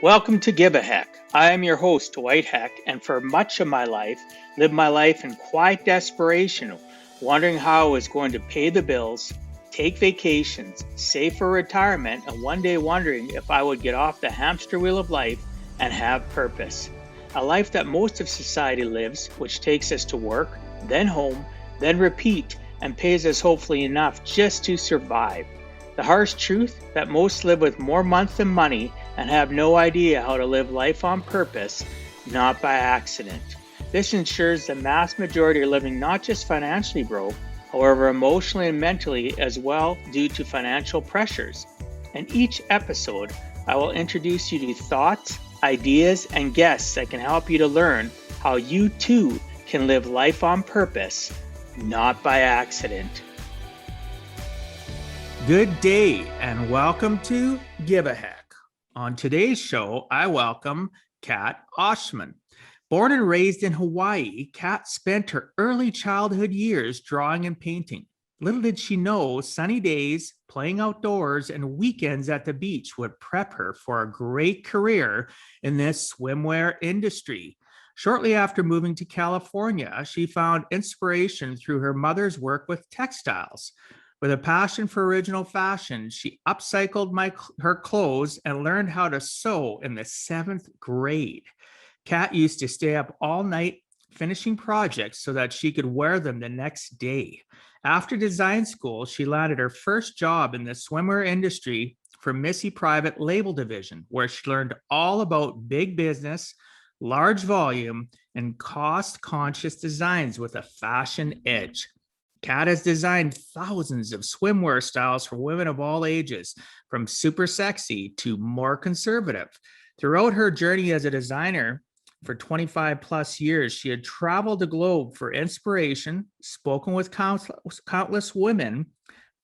Welcome to Give a Heck. I am your host, Dwight Heck, and for much of my life, lived my life in quiet desperation, wondering how I was going to pay the bills, take vacations, save for retirement, and one day wondering if I would get off the hamster wheel of life and have purpose. A life that most of society lives, which takes us to work, then home, then repeat, and pays us hopefully enough just to survive. The harsh truth that most live with more month than money and have no idea how to live life on purpose, not by accident. This ensures the mass majority are living not just financially broke, however emotionally and mentally as well due to financial pressures. In each episode, I will introduce you to thoughts, ideas, and guests that can help you to learn how you too can live life on purpose, not by accident. Good day and welcome to Give a Heck. On today's show, I welcome Kat Oshman. Born and raised in Hawaii, Kat spent her early childhood years drawing and painting. Little did she know sunny days, playing outdoors, and weekends at the beach would prep her for a great career in this swimwear industry. Shortly after moving to California, she found inspiration through her mother's work with textiles. With a passion for original fashion, she upcycled her clothes and learned how to sew in the 7th grade. Kat used to stay up all night finishing projects so that she could wear them the next day. After design school, she landed her first job in the swimwear industry for Missy Private Label Division, where she learned all about big business, large volume, and cost-conscious designs with a fashion edge. Kat has designed thousands of swimwear styles for women of all ages, from super sexy to more conservative. Throughout her journey as a designer for 25 plus years, she had traveled the globe for inspiration, spoken with countless women,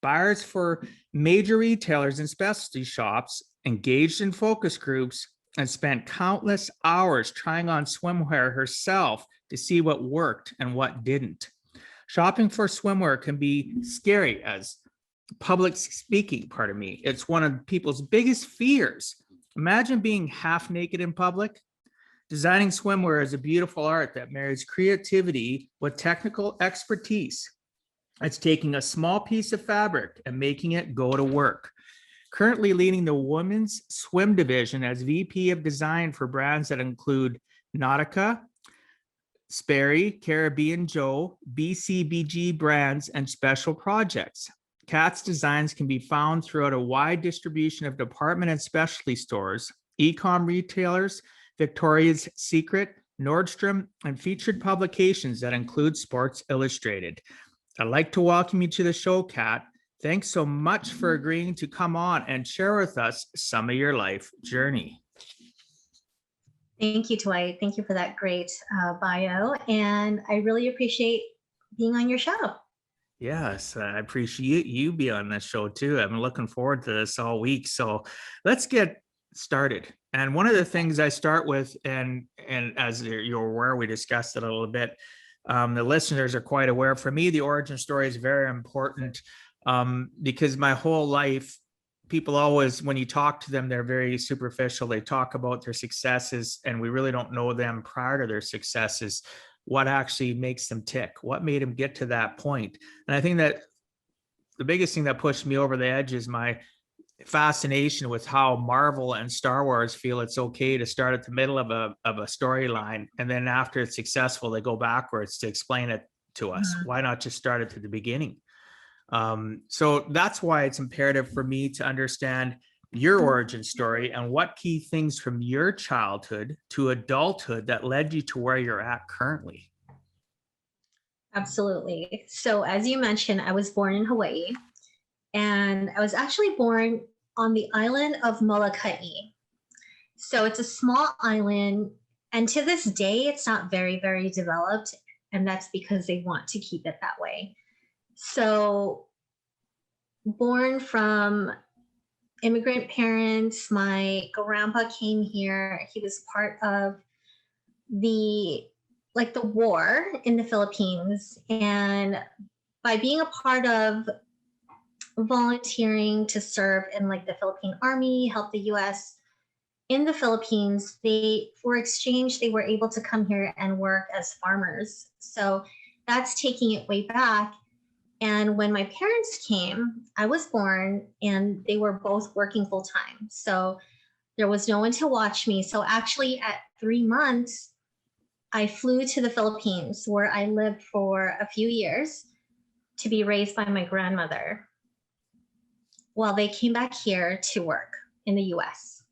buyers for major retailers and specialty shops, engaged in focus groups, and spent countless hours trying on swimwear herself to see what worked and what didn't. Shopping for swimwear can be scary as public speaking, pardon me. It's one of people's biggest fears. Imagine being half naked in public. Designing swimwear is a beautiful art that marries creativity with technical expertise. It's taking a small piece of fabric and making it go to work. Currently leading the women's swim division as VP of design for brands that include Nautica, Sperry, Caribbean Joe, BCBG brands, and special projects. Kat's designs can be found throughout a wide distribution of department and specialty stores, e-com retailers, Victoria's Secret, Nordstrom, and featured publications that include Sports Illustrated. I'd like to welcome you to the show, Kat. Thanks so much for agreeing to come on and share with us some of your life journey. Thank you, Dwight. Thank you for that great bio. And I really appreciate being on your show. Yes, I appreciate you being on this show too. I'm looking forward to this all week. So let's get started. And one of the things I start with, and as you're aware, we discussed it a little bit. The listeners are quite aware. For me, the origin story is very important because my whole life, people always, when you talk to them, they're very superficial. They talk about their successes, and we really don't know them prior to their successes. What actually makes them tick? What made them get to that point? And I think that the biggest thing that pushed me over the edge is my fascination with how Marvel and Star Wars feel it's okay to start at the middle of a storyline, and then after it's successful, they go backwards to explain it to us. Why not just start it to the beginning? So that's why it's imperative for me to understand your origin story and what key things from your childhood to adulthood that led you to where you're at currently. Absolutely. So as you mentioned, I was born in Hawaii, and I was actually born on the island of Molokai. So it's a small island, and to this day, it's not very, very developed, and that's because they want to keep it that way. So born from immigrant parents, my grandpa came here. He was part of the war in the Philippines. And by being a part of volunteering to serve in the Philippine Army, help the US in the Philippines, they, for exchange, they were able to come here and work as farmers. So that's taking it way back. And when my parents came, I was born and they were both working full time. So there was no one to watch me. So actually, at 3 months, I flew to the Philippines where I lived for a few years to be raised by my grandmother while they came back here to work in the US.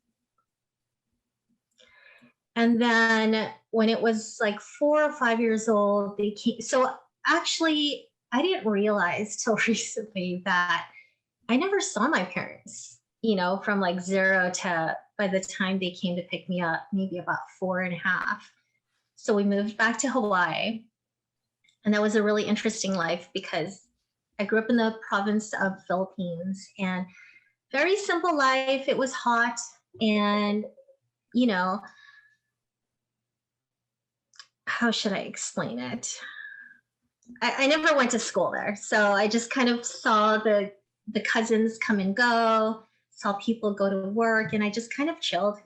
And then when it was like 4 or 5 years old, they came. So actually, I didn't realize till recently that I never saw my parents, from like zero to by the time they came to pick me up, maybe about 4.5. So we moved back to Hawaii. And that was a really interesting life because I grew up in the province of Philippines and very simple life. It was hot and, you know, how should I explain it? I never went to school there. So I just kind of saw the cousins come and go, saw people go to work, and I just kind of chilled,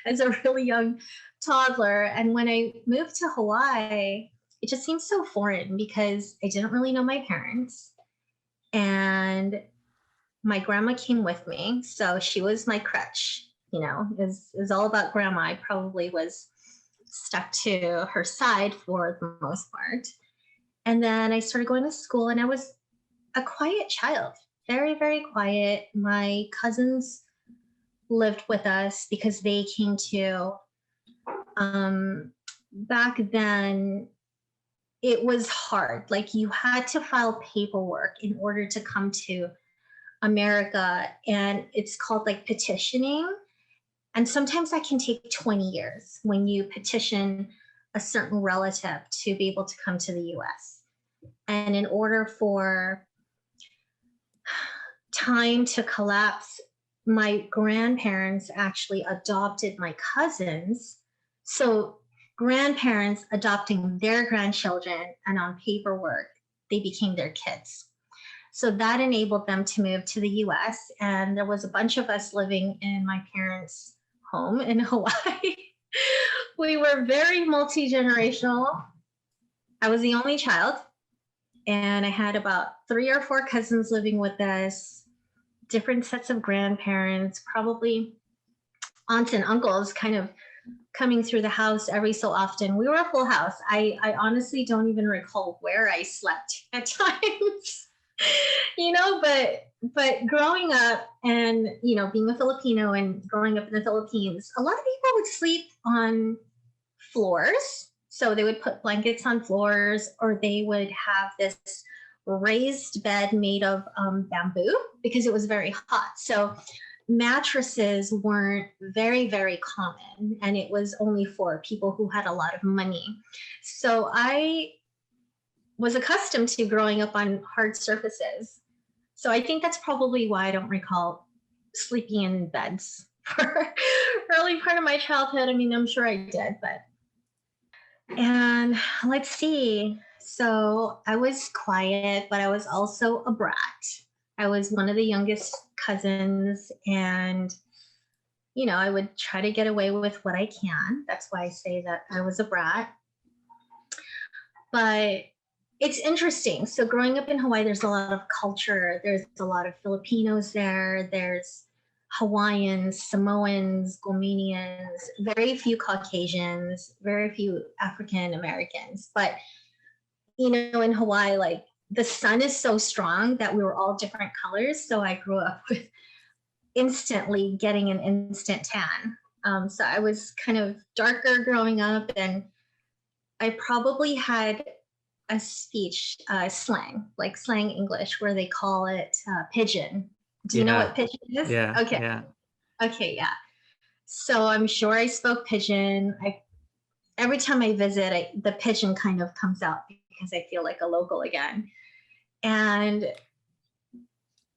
as a really young toddler. And when I moved to Hawaii, it just seemed so foreign because I didn't really know my parents. And my grandma came with me. So she was my crutch, it was all about grandma. I probably was stuck to her side for the most part. And then I started going to school and I was a quiet child, very, very quiet. My cousins lived with us because they came to, back then, it was hard. Like you had to file paperwork in order to come to America. And it's called like petitioning. And sometimes that can take 20 years when you petition a certain relative to be able to come to the US. And in order for time to collapse, my grandparents actually adopted my cousins. So grandparents adopting their grandchildren, and on paperwork, they became their kids. So that enabled them to move to the US. And there was a bunch of us living in my parents' home in Hawaii. We were very multi-generational. I was the only child. And I had about 3 or 4 cousins living with us, different sets of grandparents, probably aunts and uncles kind of coming through the house every so often. We were a full house. I honestly don't even recall where I slept at times, but growing up and, being a Filipino and growing up in the Philippines, a lot of people would sleep on floors. So they would put blankets on floors, or they would have this raised bed made of bamboo because it was very hot. So mattresses weren't very, very common, and it was only for people who had a lot of money. So I was accustomed to growing up on hard surfaces. So I think that's probably why I don't recall sleeping in beds for early part of my childhood. I mean, I'm sure I did, but. And let's see. So I was quiet, but I was also a brat. I was one of the youngest cousins, and I would try to get away with what I can. That's why I say that I was a brat. But it's interesting. So growing up in Hawaii, there's a lot of culture. There's a lot of Filipinos there. There's Hawaiians, Samoans, Gomenians, very few Caucasians, very few African Americans. But, in Hawaii, like the sun is so strong that we were all different colors. So I grew up with instantly getting an instant tan. So I was kind of darker growing up, and I probably had a speech slang, like slang English, where they call it pigeon. Do you know what pigeon is? Yeah. Okay. Yeah. Okay. Yeah. So I'm sure I spoke pigeon. Every time I visit, the pigeon kind of comes out because I feel like a local again. And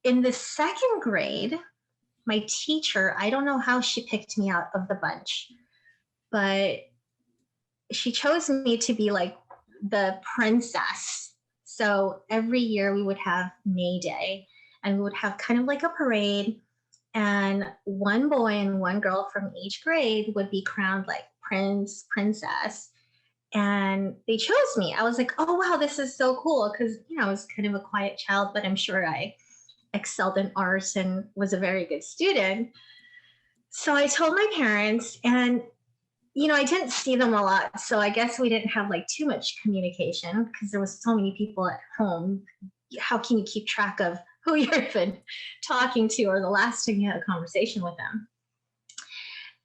in the second grade, my teacher, I don't know how she picked me out of the bunch, but she chose me to be like the princess. So every year we would have May Day, and we would have kind of like a parade. And one boy and one girl from each grade would be crowned like prince, princess. And they chose me. I was like, oh, wow, this is so cool. Because, I was kind of a quiet child, but I'm sure I excelled in arts and was a very good student. So I told my parents, and I didn't see them a lot. So I guess we didn't have like too much communication because there was so many people at home. How can you keep track of who you've been talking to or the last time you had a conversation with them?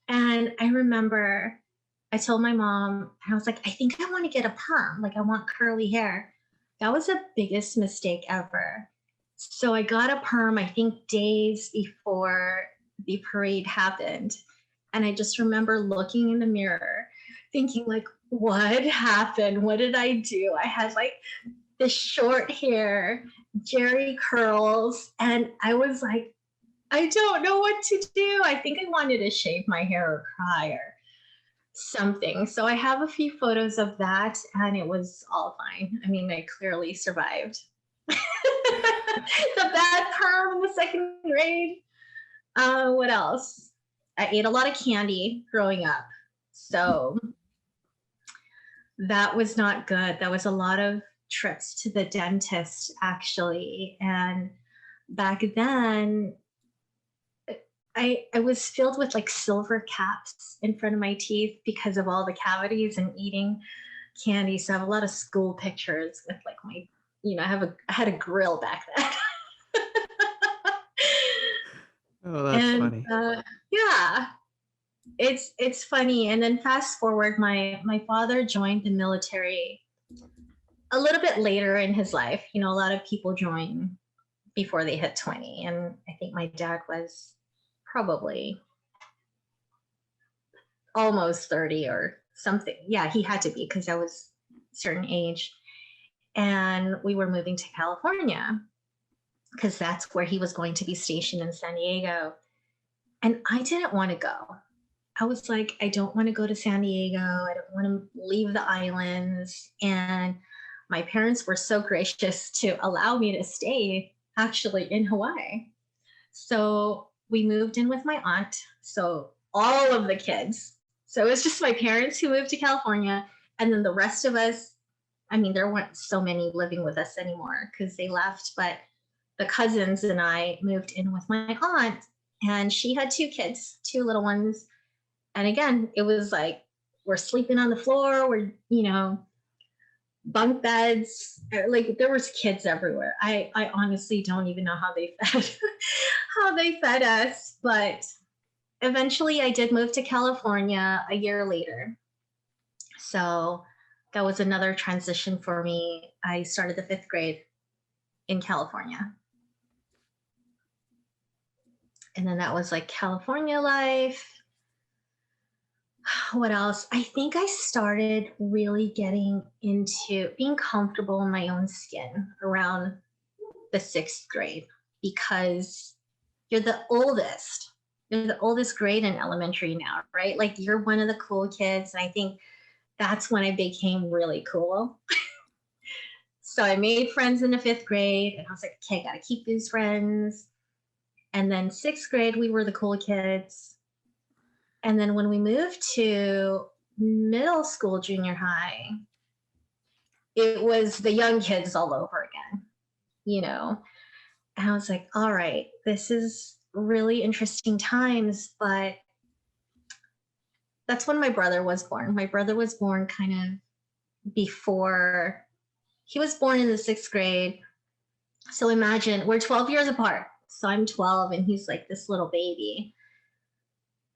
And I remember I told my mom, and I was like, I think I want to get a perm. Like, I want curly hair. That was the biggest mistake ever. So I got a perm, I think days before the parade happened. And I just remember looking in the mirror, thinking, like, what happened? What did I do? I had like this short hair, Jerry curls. And I was like, I don't know what to do. I think I wanted to shave my hair or cry or something. So I have a few photos of that, and it was all fine. I mean, I clearly survived. The bad perm in the second grade. What else? I ate a lot of candy growing up. So that was not good. That was a lot of trips to the dentist, actually. And back then, I was filled with like silver caps in front of my teeth because of all the cavities and eating candy. So I have a lot of school pictures with like my, I had a grill back then. Oh, that's And funny. yeah, it's funny. And then fast forward, my father joined the military a little bit later in his life. A lot of people join before they hit 20, and I think my dad was probably almost 30 or something. Yeah, he had to be because I was a certain age. And we were moving to California because that's where he was going to be stationed in San Diego. And I didn't want to go. I was like, I don't want to go to San Diego. I don't want to leave the islands. And my parents were so gracious to allow me to stay actually in Hawaii. So we moved in with my aunt. So all of the kids. So it was just my parents who moved to California. And then the rest of us, I mean, there weren't so many living with us anymore because they left. But the cousins and I moved in with my aunt, and she had two kids, two little ones. And again, it was like, we're sleeping on the floor. We're, bunk beds. Like, there was kids everywhere. I honestly don't even know how they fed how they fed us. But eventually I did move to California a year later. So that was another transition for me. I started the 5th grade in California. And then that was like California life. What else? I think I started really getting into being comfortable in my own skin around the 6th grade because you're the oldest. You're the oldest grade in elementary now, right? Like, you're one of the cool kids. And I think that's when I became really cool. So I made friends in the 5th grade, and I was like, okay, I gotta keep these friends. And then 6th grade, we were the cool kids. And then when we moved to middle school, junior high, it was the young kids all over again, And I was like, all right, this is really interesting times. But that's when my brother was born. My brother was born kind of before. He was born in the 6th grade. So imagine we're 12 years apart. So I'm 12 and he's like this little baby.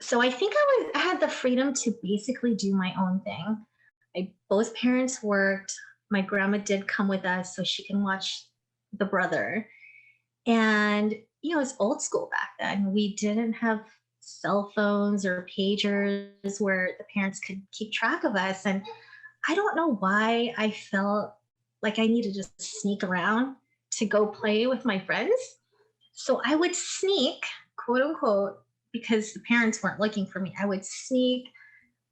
So I think I had the freedom to basically do my own thing. Both parents worked. My grandma did come with us so she can watch the brother. And, it's old school back then. We didn't have cell phones or pagers where the parents could keep track of us. And I don't know why I felt like I needed to sneak around to go play with my friends. So I would sneak, quote unquote, because the parents weren't looking for me. I would sneak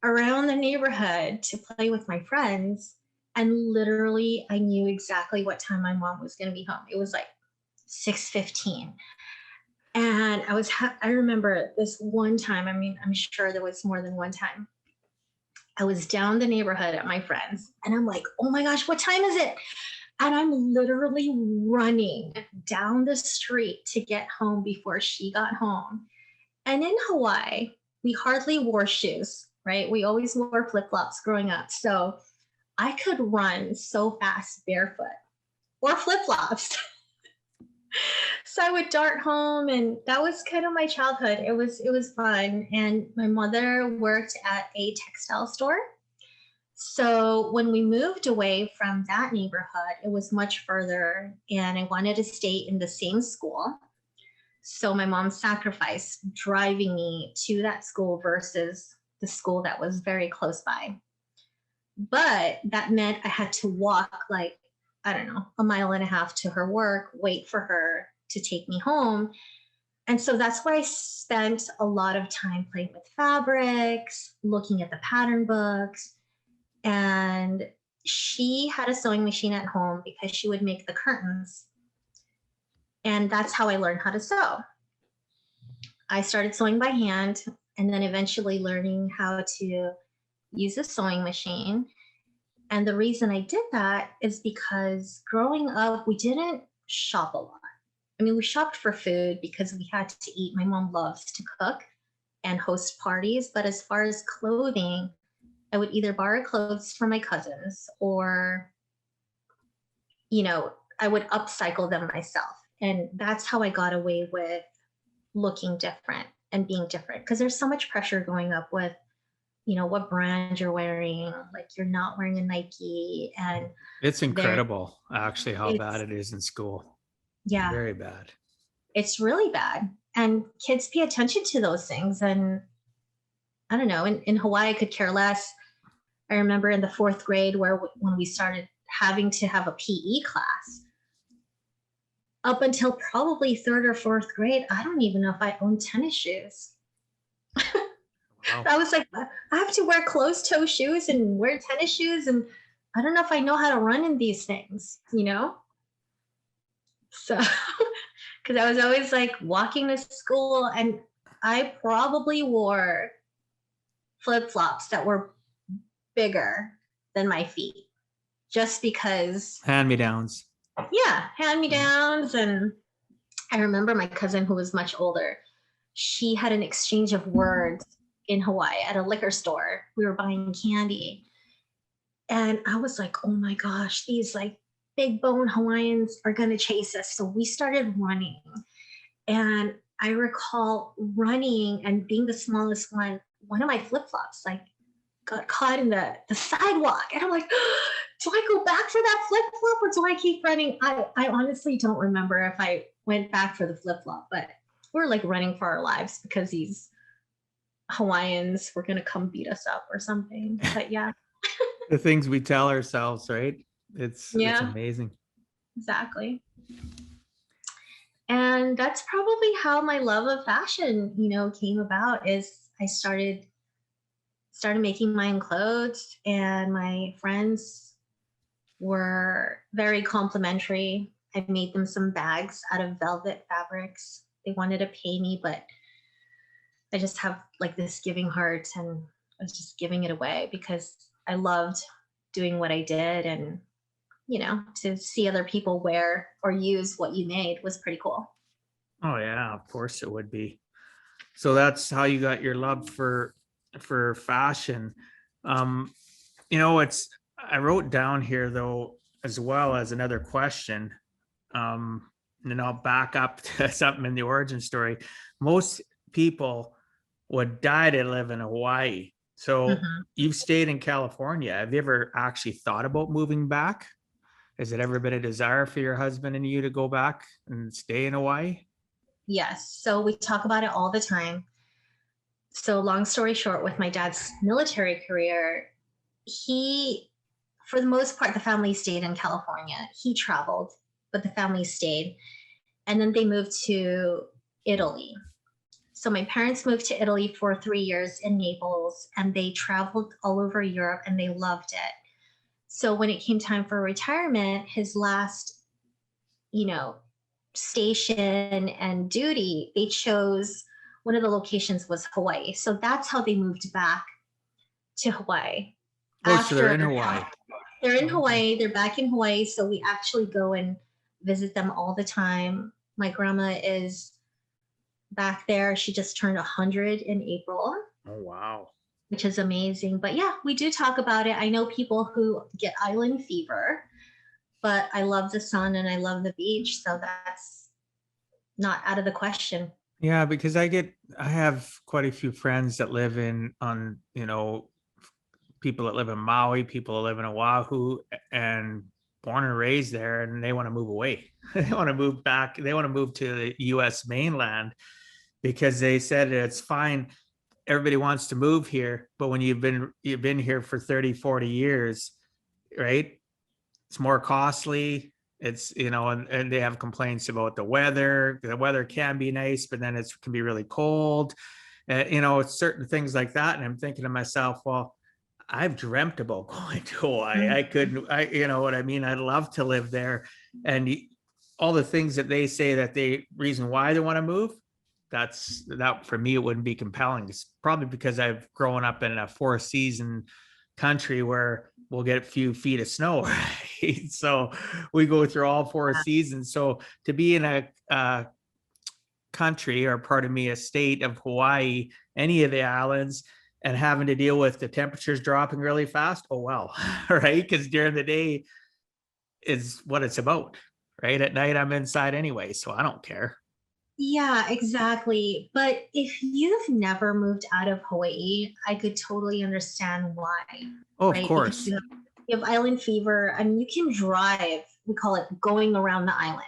around the neighborhood to play with my friends. And literally, I knew exactly what time my mom was going to be home. It was like 6:15. And I remember this one time, I mean, I'm sure there was more than one time. I was down the neighborhood at my friend's and I'm like, oh my gosh, what time is it? And I'm literally running down the street to get home before she got home. And in Hawaii, we hardly wore shoes, right? We always wore flip flops growing up. So I could run so fast barefoot or flip flops. So I would dart home, and that was kind of my childhood. It was fun. And my mother worked at a textile store. So when we moved away from that neighborhood, it was much further, and I wanted to stay in the same school. So my mom sacrificed driving me to that school versus the school that was very close by. But that meant I had to walk like, I don't know, a mile and a half to her work, wait for her to take me home. And so that's where I spent a lot of time playing with fabrics, looking at the pattern books. And she had a sewing machine at home because she would make the curtains. And that's how I learned how to sew. I started sewing by hand and then eventually learning how to use a sewing machine. And the reason I did that is because growing up, we didn't shop a lot. I mean, we shopped for food because we had to eat. My mom loves to cook and host parties. But as far as clothing, I would either borrow clothes from my cousins or, I would upcycle them myself. And that's how I got away with looking different and being different. Because there's so much pressure going up with, what brand you're wearing. Like you're not wearing a Nike. And It's there, incredible, actually, how bad it's, it is in school. yeah, Very bad. it's really bad. And kids pay attention to those things. And I don't know, in Hawaii, I could care less. I remember in the fourth grade when we started having to have a PE class, up until probably third or fourth grade, I don't even know if I owned tennis shoes. Wow. I was like, I have to wear closed toe shoes and wear tennis shoes. And I don't know if I know how to run in these things. So, because I was always like walking to school, and I probably wore flip flops that were bigger than my feet just because, Hand-me-downs. yeah, hand me downs. And I remember my cousin who was much older, she had an exchange of words in Hawaii at a liquor store. We were buying candy. And I was like, oh my gosh, these like big bone Hawaiians are going to chase us. So we started running. And I recall running and being the smallest one of my flip flops like got caught in the sidewalk. And I'm like, do I go back for that flip flop or do I keep running? I honestly don't remember if I went back for the flip flop, but we're like running for our lives because these Hawaiians were going to come beat us up or something. But yeah. The things we tell ourselves, right? It's Yeah, amazing. exactly. And that's probably how my love of fashion, came about. Is I started making my own clothes, and my friends were very complimentary. I made them some bags out of velvet fabrics. They wanted to pay me, but I just have like this giving heart, and I was just giving it away because I loved doing what I did. And, to see other people wear or use what you made was pretty cool. Oh yeah, of course it would be. So that's how you got your love for fashion. Um, it's I wrote down here though, as well as another question. And then I'll back up to something in the origin story. Most people would die to live in Hawaii. So Mhm. you've stayed in California. Have you ever actually thought about moving back? Has it ever been a desire for your husband and you to go back and stay in Hawaii? Yes. So we talk about it all the time. So, long story short, with my dad's military career, he, for the most part, the family stayed in California. He traveled, but the family stayed. And then they moved to Italy. So, my parents moved to Italy for 3 years in Naples, and they traveled all over Europe and they loved it. So, when it came time for retirement, his last, you know, station and duty, they chose one of the locations was Hawaii. So that's how they moved back to Hawaii Oh, so they're after in Hawaii. they're in Okay. Hawaii, they're back in Hawaii. So we actually go and visit them all the time. My grandma is back there. She just turned 100 in April, Oh, wow. which is amazing. But yeah, we do talk about it. I know people who get island fever, but I love the sun and I love the beach. So that's not out of the question. Yeah, because I have quite a few friends that live people that live in Maui, people that live in Oahu, and born and raised there, and they want to move away. They want to move back. They want to move to the U.S. mainland because they said it's fine. Everybody wants to move here, but when you've been here for 30, 40 years, right? It's more costly. It's, and they have complaints about the weather. The weather can be nice, but then it can be really cold. It's certain things like that. And I'm thinking to myself, well, I've dreamt about going to Hawaii. I couldn't, you know what I mean? I'd love to live there. And all the things that they say that reason why they want to move, that for me, it wouldn't be compelling. It's probably because I've grown up in a 4 season country where we'll get a few feet of snow, right? So we go through all 4 seasons. So to be in a country, or pardon me, a state of Hawaii, any of the islands, and having to deal with the temperatures dropping really fast, oh well, right? Because during the day is what it's about, right? At night I'm inside anyway, so I don't care. Yeah, exactly. But if you've never moved out of Hawaii, I could totally understand why, Oh, of right? Because course. you have island fever. I mean, you can drive, we call it going around the island.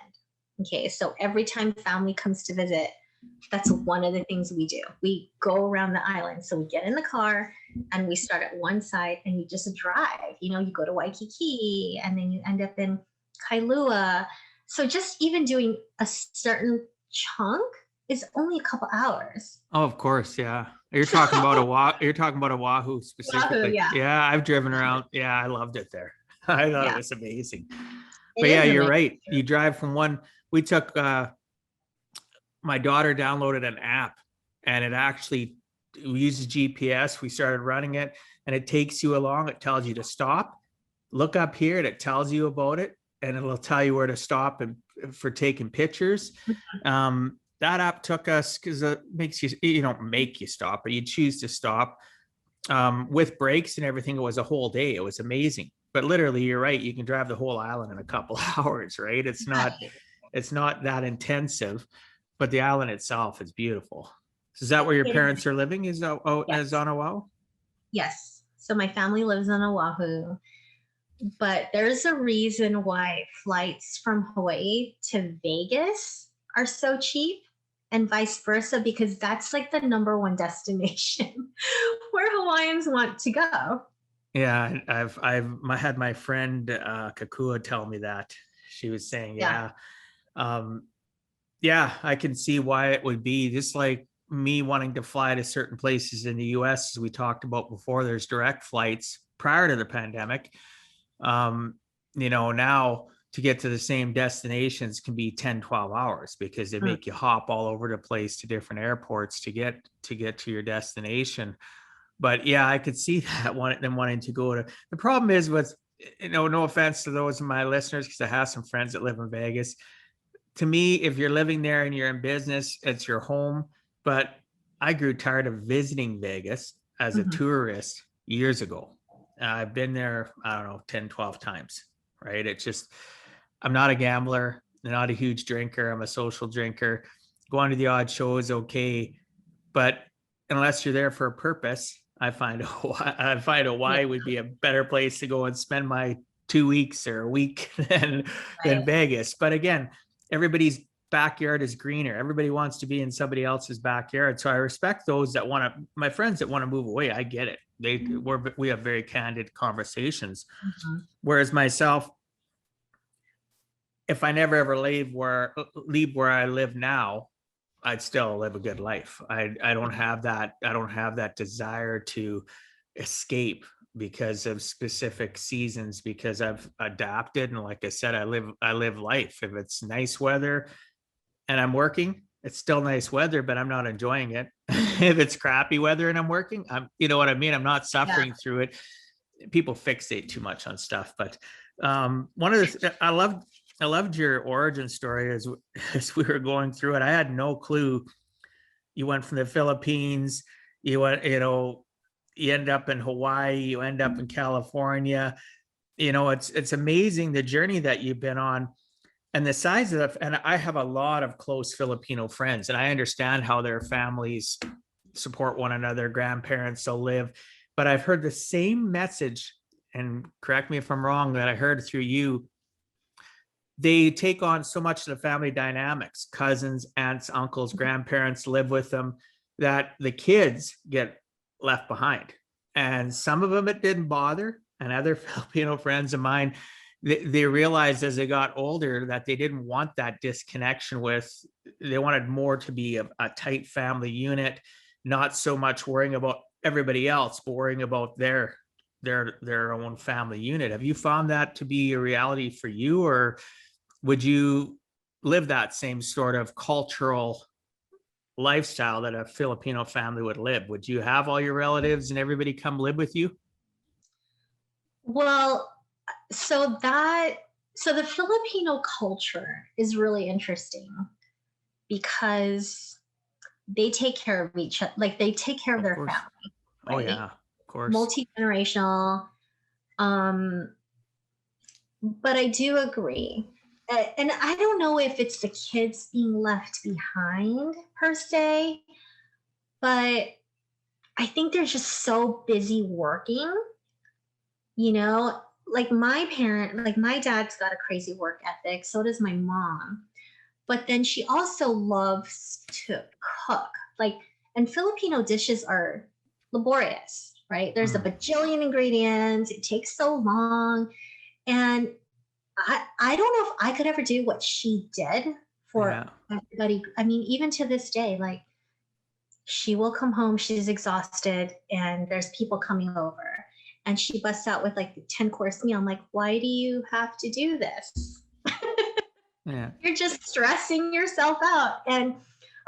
Okay, so every time family comes to visit, that's one of the things we do. We go around the island. So we get in the car and we start at one side and you just drive. You go to Waikiki and then you end up in Kailua. So just even doing a certain chunk is only a couple hours. Oh, of course, yeah. You're talking about Oahu Wahoo, specifically. yeah. Yeah, I've driven around. Yeah, I loved it there. I thought it Yeah. was amazing. It But yeah, is you're amazing. right. You drive from one. We took my daughter downloaded an app, and it actually uses GPS. We started running it, and it takes you along. It tells you to stop, look up here, and it tells you about it, and it'll tell you where to stop and for taking pictures. That app took us, because it makes you don't make you stop, but you choose to stop, with breaks and everything. It was a whole day. It was amazing. But literally, you're right. You can drive the whole island in a couple hours, right? It's not that intensive, but the island itself is beautiful. So is that where your It is. parents are living? Is Yes. on Oahu? Yes. So my family lives on Oahu, but there's a reason why flights from Hawaii to Vegas are so cheap and vice versa, because that's like the number one destination where Hawaiians want to go. Yeah, I've had my friend Kakua tell me that. She was saying, Yeah. yeah, um, yeah, I can see why it would be just like me wanting to fly to certain places in the US, as we talked about before. There's direct flights prior to the pandemic. Um, now to get to the same destinations can be 10, 12 hours because they Mm. make you hop all over the place to different airports to get to your destination. But yeah, I could see that them wanting to go to. The problem is with, no offense to those of my listeners, because I have some friends that live in Vegas. To me, if you're living there and you're in business, it's your home. But I grew tired of visiting Vegas as a Mhm. tourist years ago. I've been there, I don't know, 10, 12 times, right? It's just, I'm not a gambler, not a huge drinker. I'm a social drinker. Going to the odd show is okay. But unless you're there for a purpose, I find Yeah. Hawaii would be a better place to go and spend my 2 weeks or a week than Right. Vegas. But again, everybody's backyard is greener. Everybody wants to be in somebody else's backyard. So I respect those that want to, my friends that want to move away. I get it. We have very candid conversations. Mhm. Whereas myself, if I never ever leave where I live now, I'd still live a good life. I don't have that. I don't have that desire to escape because of specific seasons, because I've adapted. And like I said, I live life. If it's nice weather, and I'm working, it's still nice weather, but I'm not enjoying it. If it's crappy weather and I'm working, you know what I mean? I'm not Yeah. suffering through it. People fixate too much on stuff, but one of the, I loved your origin story as we were going through it. I had no clue you went from the Philippines, you went, you end up in Hawaii, you end up in California. It's amazing the journey that you've been on and the size of, and I have a lot of close Filipino friends, and I understand how their families support one another, grandparents still live, but I've heard the same message, and correct me if I'm wrong, that I heard through you. They take on so much of the family dynamics, cousins, aunts, uncles, grandparents live with them, that the kids get left behind. And some of them it didn't bother, and other Filipino friends of mine, they realized as they got older that they didn't want that disconnection they wanted more to be a tight family unit, not so much worrying about everybody else, but worrying about their own family unit. Have you found that to be a reality for you, or would you live that same sort of cultural lifestyle that a Filipino family would live? Would you have all your relatives and everybody come live with you? Well, so the Filipino culture is really interesting because they take care of each other, like they take care of Of their course. family, Oh right? yeah, of course. Multi-generational. Um, but I do agree. And I don't know if it's the kids being left behind per se, but I think they're just so busy working, you know, like my dad's got a crazy work ethic, so does my mom. But then she also loves to cook. Like, and Filipino dishes are laborious, right? There's a Mm, bajillion ingredients, it takes so long. And I don't know if I could ever do what she did for yeah. everybody. I mean, even to this day, like she will come home, she's exhausted, and there's people coming over. And she busts out with like the 10-course meal. I'm like, why do you have to do this? Yeah. You're just stressing yourself out. And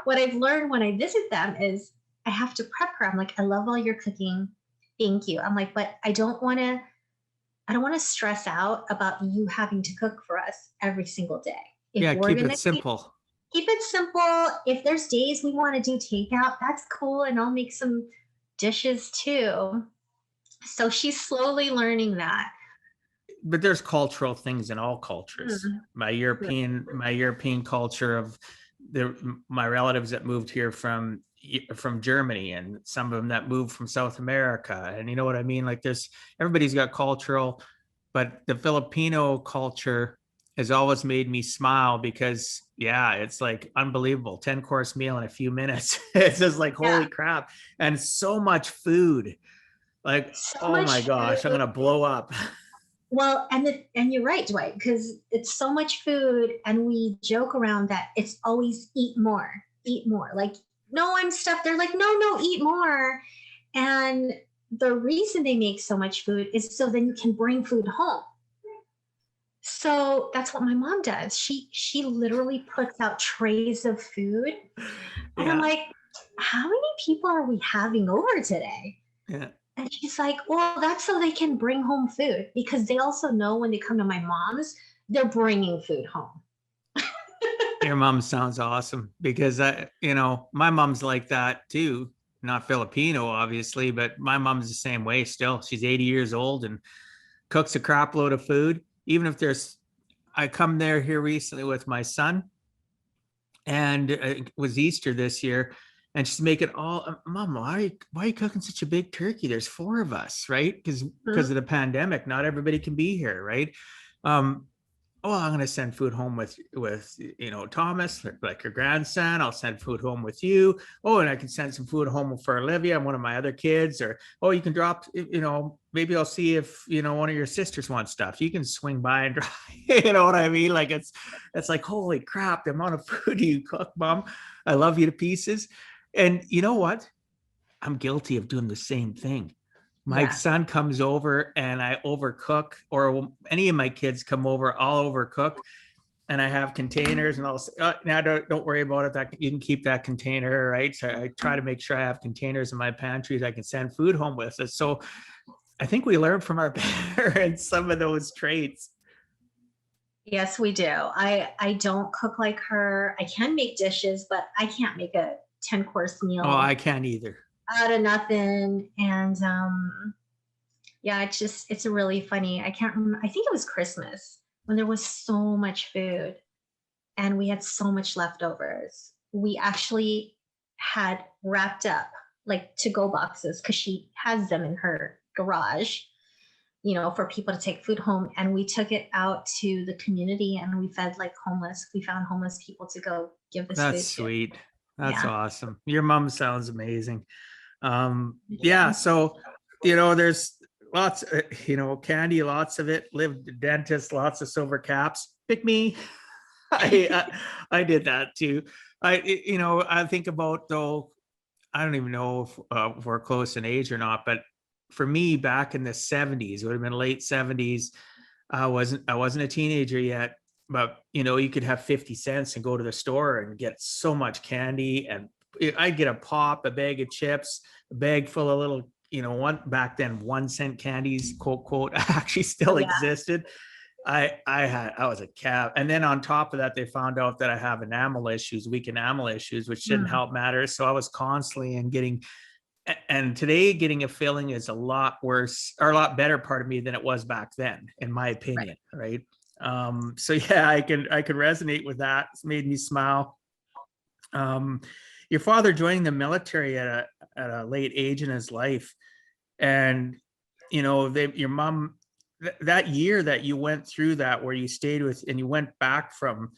what I've learned when I visit them is I have to prep her. I'm like, I love all your cooking. Thank you. I'm like, but I don't want to stress out about you having to cook for us every single day. If Yeah. we're Keep going it to simple. keep it simple, if there's days we want to do takeout, that's cool. And I'll make some dishes too. So she's slowly learning that. But there's cultural things in all cultures. Mm, My European culture of my relatives that moved here from Germany, and some of them that moved from South America, and you know what I mean. Like everybody's got cultural, but the Filipino culture has always made me smile because yeah, it's like unbelievable. 10-course meal in a few minutes. It's just like yeah. holy crap, and so much food. Like So oh my much gosh, I'm food. gonna blow up. Well, and you're right, Dwight, because it's so much food, and we joke around that it's always eat more, eat more. Like, no, I'm stuffed. They're like, no, no, eat more. And the reason they make so much food is so then you can bring food home. So that's what my mom does. She literally puts out trays of food, and I'm Yeah. like, how many people are we having over today? Yeah. And she's like, well, that's so they can bring home food because they also know when they come to my mom's, they're bringing food home. Your mom sounds awesome because my mom's like that too. Not Filipino, obviously, but my mom's the same way still. She's 80 years old and cooks a crap load of food. Even if I come there here recently with my son, and it was Easter this year, and she's making Mom, why are you cooking such a big turkey? There's four of us, right? Because Mhm. of the pandemic, not everybody can be here, right? Um, oh, I'm going to send food home with Thomas, like your grandson. I'll send food home with you. Oh, and I can send some food home for Olivia and one of my other kids. Or oh, you can drop. Maybe I'll see if one of your sisters wants stuff. You can swing by and drop. You know what I mean? Like it's like holy crap, the amount of food you cook, Mom. I love you to pieces. And you know what? I'm guilty of doing the same thing. My Yeah. son comes over and I overcook, or any of my kids come over, I'll overcook. and I have containers, and I'll say, now don't worry about it. That you can keep that container, right? So I try to make sure I have containers in my pantry that I can send food home with it. So I think we learned from our parents some of those traits. Yes, we do. I don't cook like her. I can make dishes, but I can't make a 10-course Oh, meal I can't either. out of nothing. And yeah, it's really funny. I can't remember. I think it was Christmas when there was so much food and we had so much leftovers. We actually had wrapped up like to-go boxes because she has them in her garage, for people to take food home. And we took it out to the community and we fed like homeless. We found homeless people to go give this That's food to. sweet. That's Yeah. awesome. Your mom sounds amazing. Yeah. Yeah. So, there's lots, candy, lots of it, lived dentist, lots of silver caps. Pick me. I did that too. I think about though, I don't even know if we're close in age or not, but for me back in the 70s, it would have been late 70s. I wasn't a teenager yet, but you could have 50 cents and go to the store and get so much candy. And I'd get a pop, a bag of chips, a bag full of little, one back then 1 cent candies, quote, quote, actually still Yeah. existed. I was a cat. And then on top of that, they found out that I have weak enamel issues, which didn't Mm, help matters. So I was constantly and today getting a filling is a lot worse or a lot better part of me than it was back then, in my right. opinion. Right. So yeah, I can resonate with that. It's made me smile. Um, your father joining the military at a late age in his life, and your mom, that year that you went through that, where you stayed with and you went back from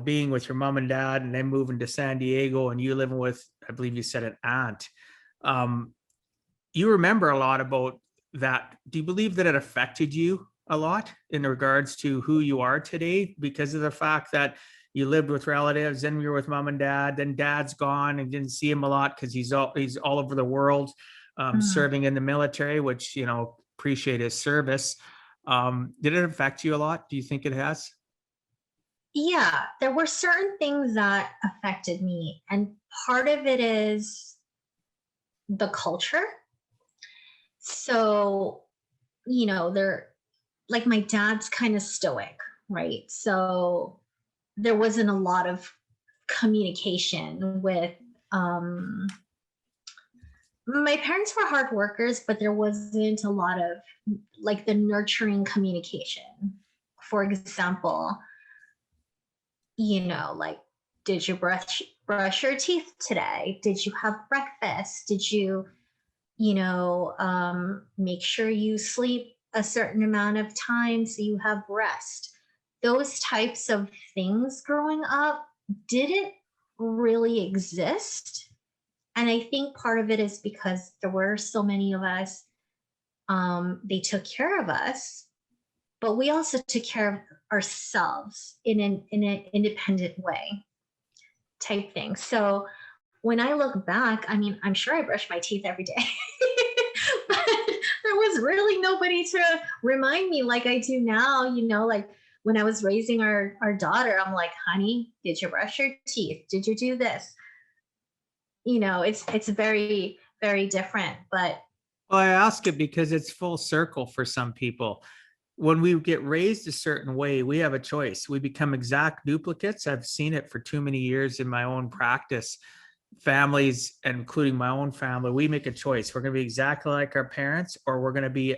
being with your mom and dad and then moving to San Diego and you living with, I believe you said, an aunt. um, you remember a lot about that. Do you believe that it affected you a lot in regards to who you are today because of the fact that you lived with relatives, then you were with mom and dad, then dad's gone and didn't see him a lot because he's all over the world, Mm. serving in the military, which appreciate his service. Did it affect you a lot? Do you think it has? Yeah, there were certain things that affected me. And part of it is the culture. So, they're like my dad's kind of stoic, right? So there wasn't a lot of communication with um my parents were hard workers, but there wasn't a lot of like the nurturing communication. For example, like, did you brush your teeth today? Did you have breakfast? Did you, make sure you sleep a certain amount of time so you have rest? Those types of things growing up didn't really exist. And I think part of it is because there were so many of us. They took care of us, but we also took care of ourselves in an independent way type thing. So when I look back, I mean, I'm sure I brush my teeth every day, but there was really nobody to remind me like I do now. Like when I was raising our daughter, I'm like, honey, did you brush your teeth? Did you do this? It's very, very different. But Well, I ask it because it's full circle for some people. When we get raised a certain way, we have a choice. We become exact duplicates. I've seen it for too many years in my own practice. Families, including my own family, we make a choice. We're going to be exactly like our parents, or we're going to be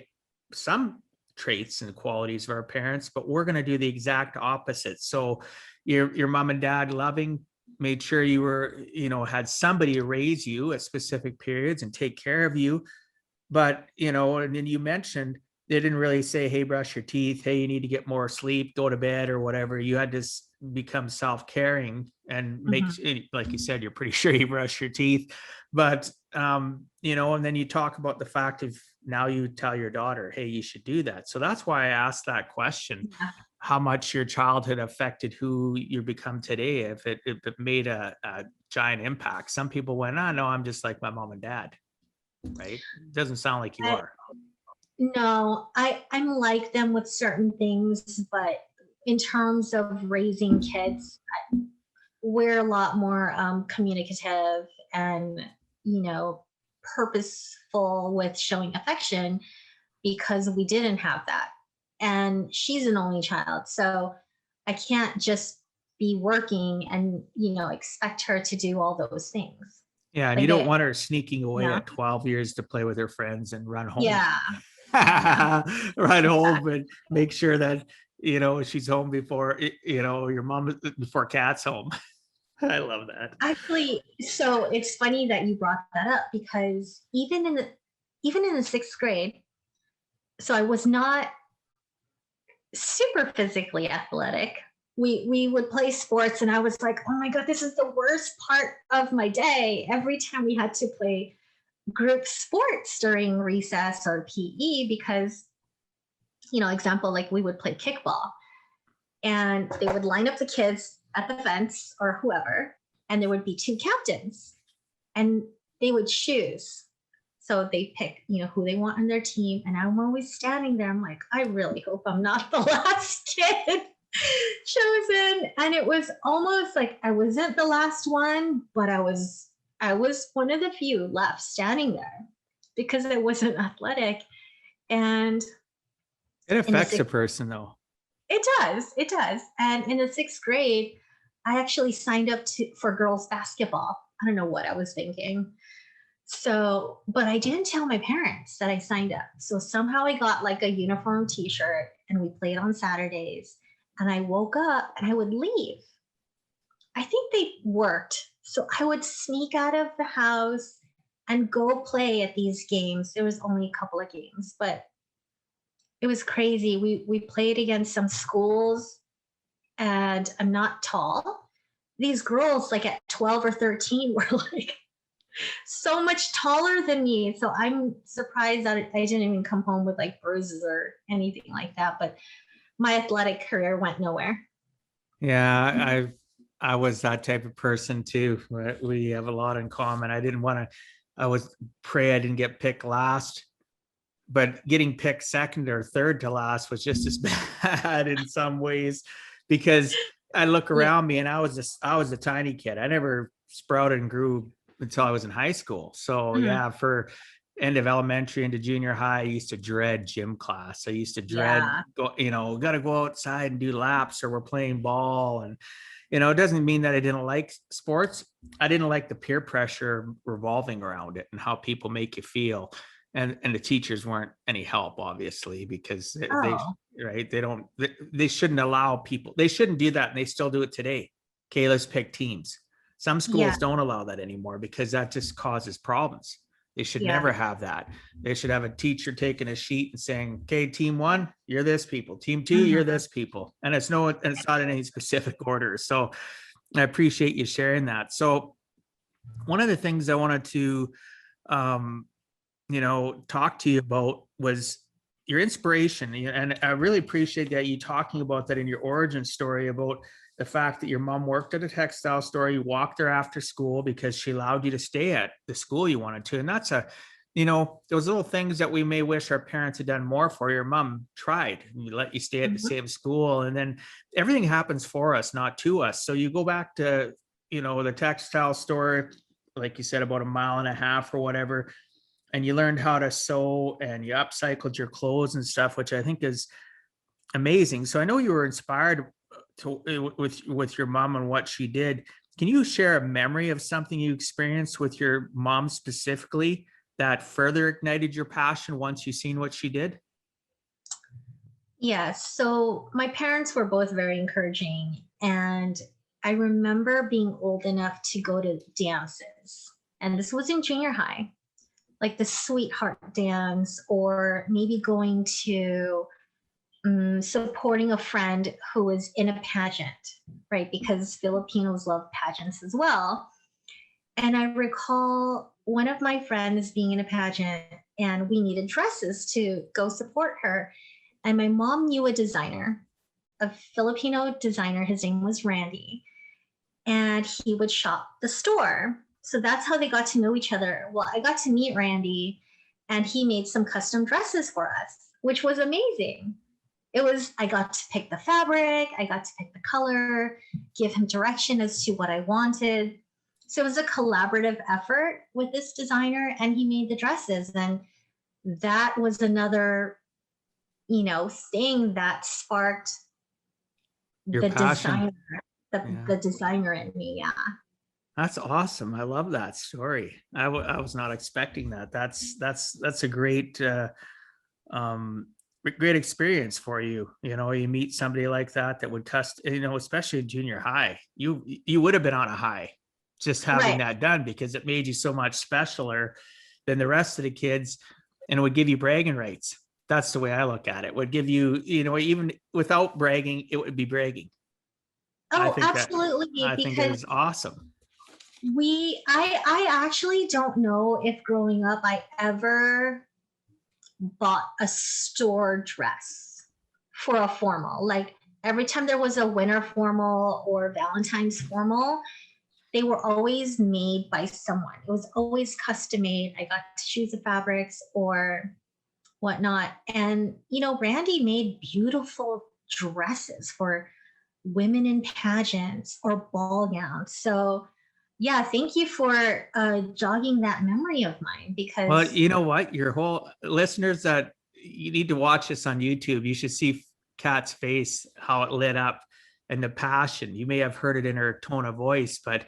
some traits and qualities of our parents, but we're going to do the exact opposite. So your mom and dad loving, made sure you were, had somebody raise you at specific periods and take care of you. But and then you mentioned they didn't really say, hey, brush your teeth, hey, you need to get more sleep, go to bed, or whatever. You had to become self-caring and make, mhm, like you said, you're pretty sure you brush your teeth. But and then you talk about the fact of now you tell your daughter, hey, you should do that. So that's why I asked that question, yeah. how much your childhood affected who you become today, if it made a giant impact. Some people went, oh no, I'm just like my mom and dad, right? Doesn't sound like you I, are. no, I'm like them with certain things, but in terms of raising kids, we're a lot more communicative and, you know, purposeful with showing affection because we didn't have that. And she's an only child. So I can't just be working and, you know, expect her to do all those things. Yeah, and you Like don't they, want her sneaking away yeah. at 12 years to play with her friends and run home. Yeah. Yeah. Run home Exactly. and make sure that, you know, she's home before, you know, your mom, before Cat's home. I love that. Actually, so it's funny that you brought that up because even in the sixth grade, so I was not super physically athletic. We would play sports and I was like, oh my God, this is the worst part of my day. Every time we had to play group sports during recess or PE, because, you know, example, like we would play kickball and they would line up the kids at the fence or whoever, and there would be two captains and they would choose. So they pick, you know, who they want on their team. And I'm always standing there. I'm like, I really hope I'm not the last kid chosen. And it was almost like I wasn't the last one, but I was one of the few left standing there because I wasn't athletic. And It in the affects a sixth, person though. it does. And in the sixth grade, I actually signed up for girls basketball. I don't know what I was thinking. So, but I didn't tell my parents that I signed up. So somehow I got like a uniform t-shirt and we played on Saturdays. And I woke up and I would leave. I think they worked. So I would sneak out of the house and go play at these games. There was only a couple of games, but it was crazy. We played against some schools and I'm not tall. These girls like at 12 or 13 were like so much taller than me. So I'm surprised that I didn't even come home with like bruises or anything like that. But my athletic career went nowhere. Yeah, I was that type of person too. We have a lot in common. I didn't want to, I was pray I didn't get picked last, but getting picked second or third to last was just as bad in some ways because I look Yeah. around me and I was a tiny kid. I never sprouted and grew until I was in high school. So Mhm. yeah, for end of elementary into junior high, I used to dread gym class. I used to dread Yeah. go, you know, got to go outside and do laps or we're playing ball. And, you know, it doesn't mean that I didn't like sports. I didn't like the peer pressure revolving around it and how people make you feel. And the teachers weren't any help, obviously, because they Oh, right, they shouldn't allow people, they shouldn't do that, and they still do it today. Okay, let's pick teams. Some yeah. schools don't allow that anymore because that just causes problems. They should Yeah. never have that. They should have a teacher taking a sheet and saying, okay, team one, you're this people, team two, you're Mhm. this people, and it's not in any specific order. So I appreciate you sharing that. So one of the things I wanted to um, you know, talk to you about was your inspiration. And I really appreciate that you talking about that in your origin story about the fact that your mom worked at a textile store. You walked her after school because she allowed you to stay at the school you wanted to. And that's you know, those little things that we may wish our parents had done more for. Your mom tried and you let you stay at the Mhm. same school. And then everything happens for us, not to us. So you go back to, you know, the textile store, like you said, about a mile and a half or whatever, and you learned how to sew and you upcycled your clothes and stuff, which I think is amazing. So I know you were inspired with your mom and what she did. Can you share a memory of something you experienced with your mom specifically that further ignited your passion once you seen what she did? Yeah. So my parents were both very encouraging. And I remember being old enough to go to dances. And this was in junior high, like the sweetheart dance, or maybe going to supporting a friend who was in a pageant, right? Because Filipinos love pageants as well. And I recall one of my friends being in a pageant and we needed dresses to go support her. And my mom knew a designer, a Filipino designer. His name was Randy, and he would shop the store. So that's how they got to know each other. Well, I got to meet Randy, and he made some custom dresses for us, which was amazing. I got to pick the fabric, I got to pick the color, give him direction as to what I wanted. So it was a collaborative effort with this designer, and he made the dresses. And that was another, thing that sparked Your the passion. designer, Yeah. the designer in me. Yeah. That's awesome. I love that story. I was not expecting that. That's a um, great experience for you. You meet somebody like that would especially in junior high. You would have been on a high just having Right. that done because it made you so much specialer than the rest of the kids, and it would give you bragging rights. That's the way I look at it. It would give you, even without bragging, it would be bragging. I Oh, think that absolutely. I think it Because is awesome. I actually don't know if growing up I ever bought a store dress for a formal. Like every time there was a winter formal or Valentine's formal, they were always made by someone. It was always custom made. I got to choose the fabrics or whatnot. And, Randy made beautiful dresses for women in pageants or ball gowns. So, yeah, thank you for jogging that memory of mine Well, because, you know what? Your whole listeners that you need to watch this on YouTube. You should see Kat's face, how it lit up and the passion. You may have heard it in her tone of voice, but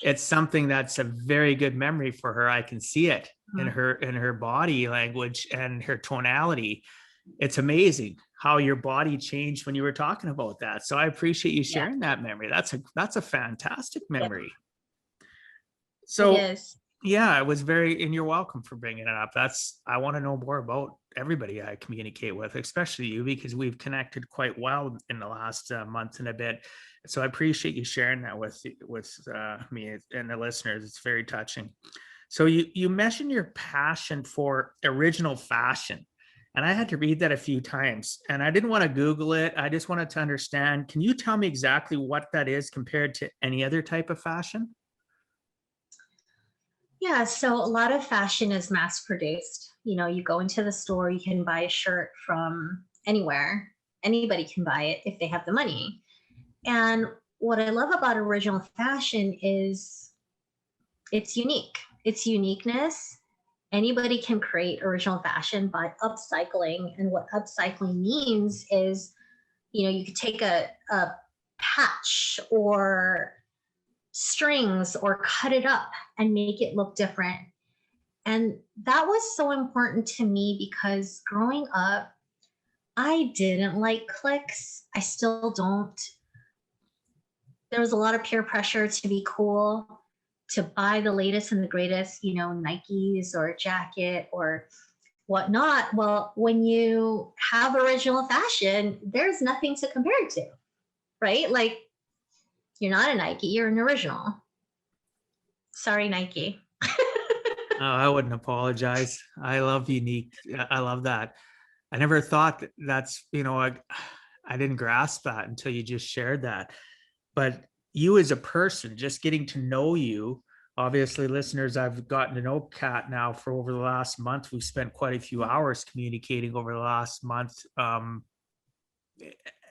it's something that's a very good memory for her. I can see it in her body language and her tonality. It's amazing how your body changed when you were talking about that. So I appreciate you yeah, sharing that memory. That's a fantastic yeah, memory. it So is. yeah, I was and you're welcome for bringing it up. I want to know more about everybody I communicate with, especially you, because we've connected quite well in the last month and a bit. So I appreciate you sharing that with me and the listeners. It's very touching. So you mentioned your passion for original fashion, and I had to read that a few times, and I didn't want to Google it. I just wanted to understand. Can you tell me exactly what that is compared to any other type of fashion? Yeah, so a lot of fashion is mass produced. You go into the store, you can buy a shirt from anywhere. Anybody can buy it if they have the money. And what I love about original fashion is it's unique. It's uniqueness. Anybody can create original fashion by upcycling. And what upcycling means is, you could take a patch or strings or cut it up and make it look different. And that was so important to me because growing up, I didn't like clicks. I still don't. There was a lot of peer pressure to be cool, to buy the latest and the greatest, Nikes or a jacket or whatnot. Well, when you have original fashion, there's nothing to compare it to, right? Like you're not a Nike, you're an original. Sorry, Nike. Oh, I wouldn't apologize. I love unique. I love that. I never thought I didn't grasp that until you just shared that. But you as a person, just getting to know you, obviously, listeners, I've gotten to know Kat now for over the last month. We've spent quite a few hours communicating over the last month.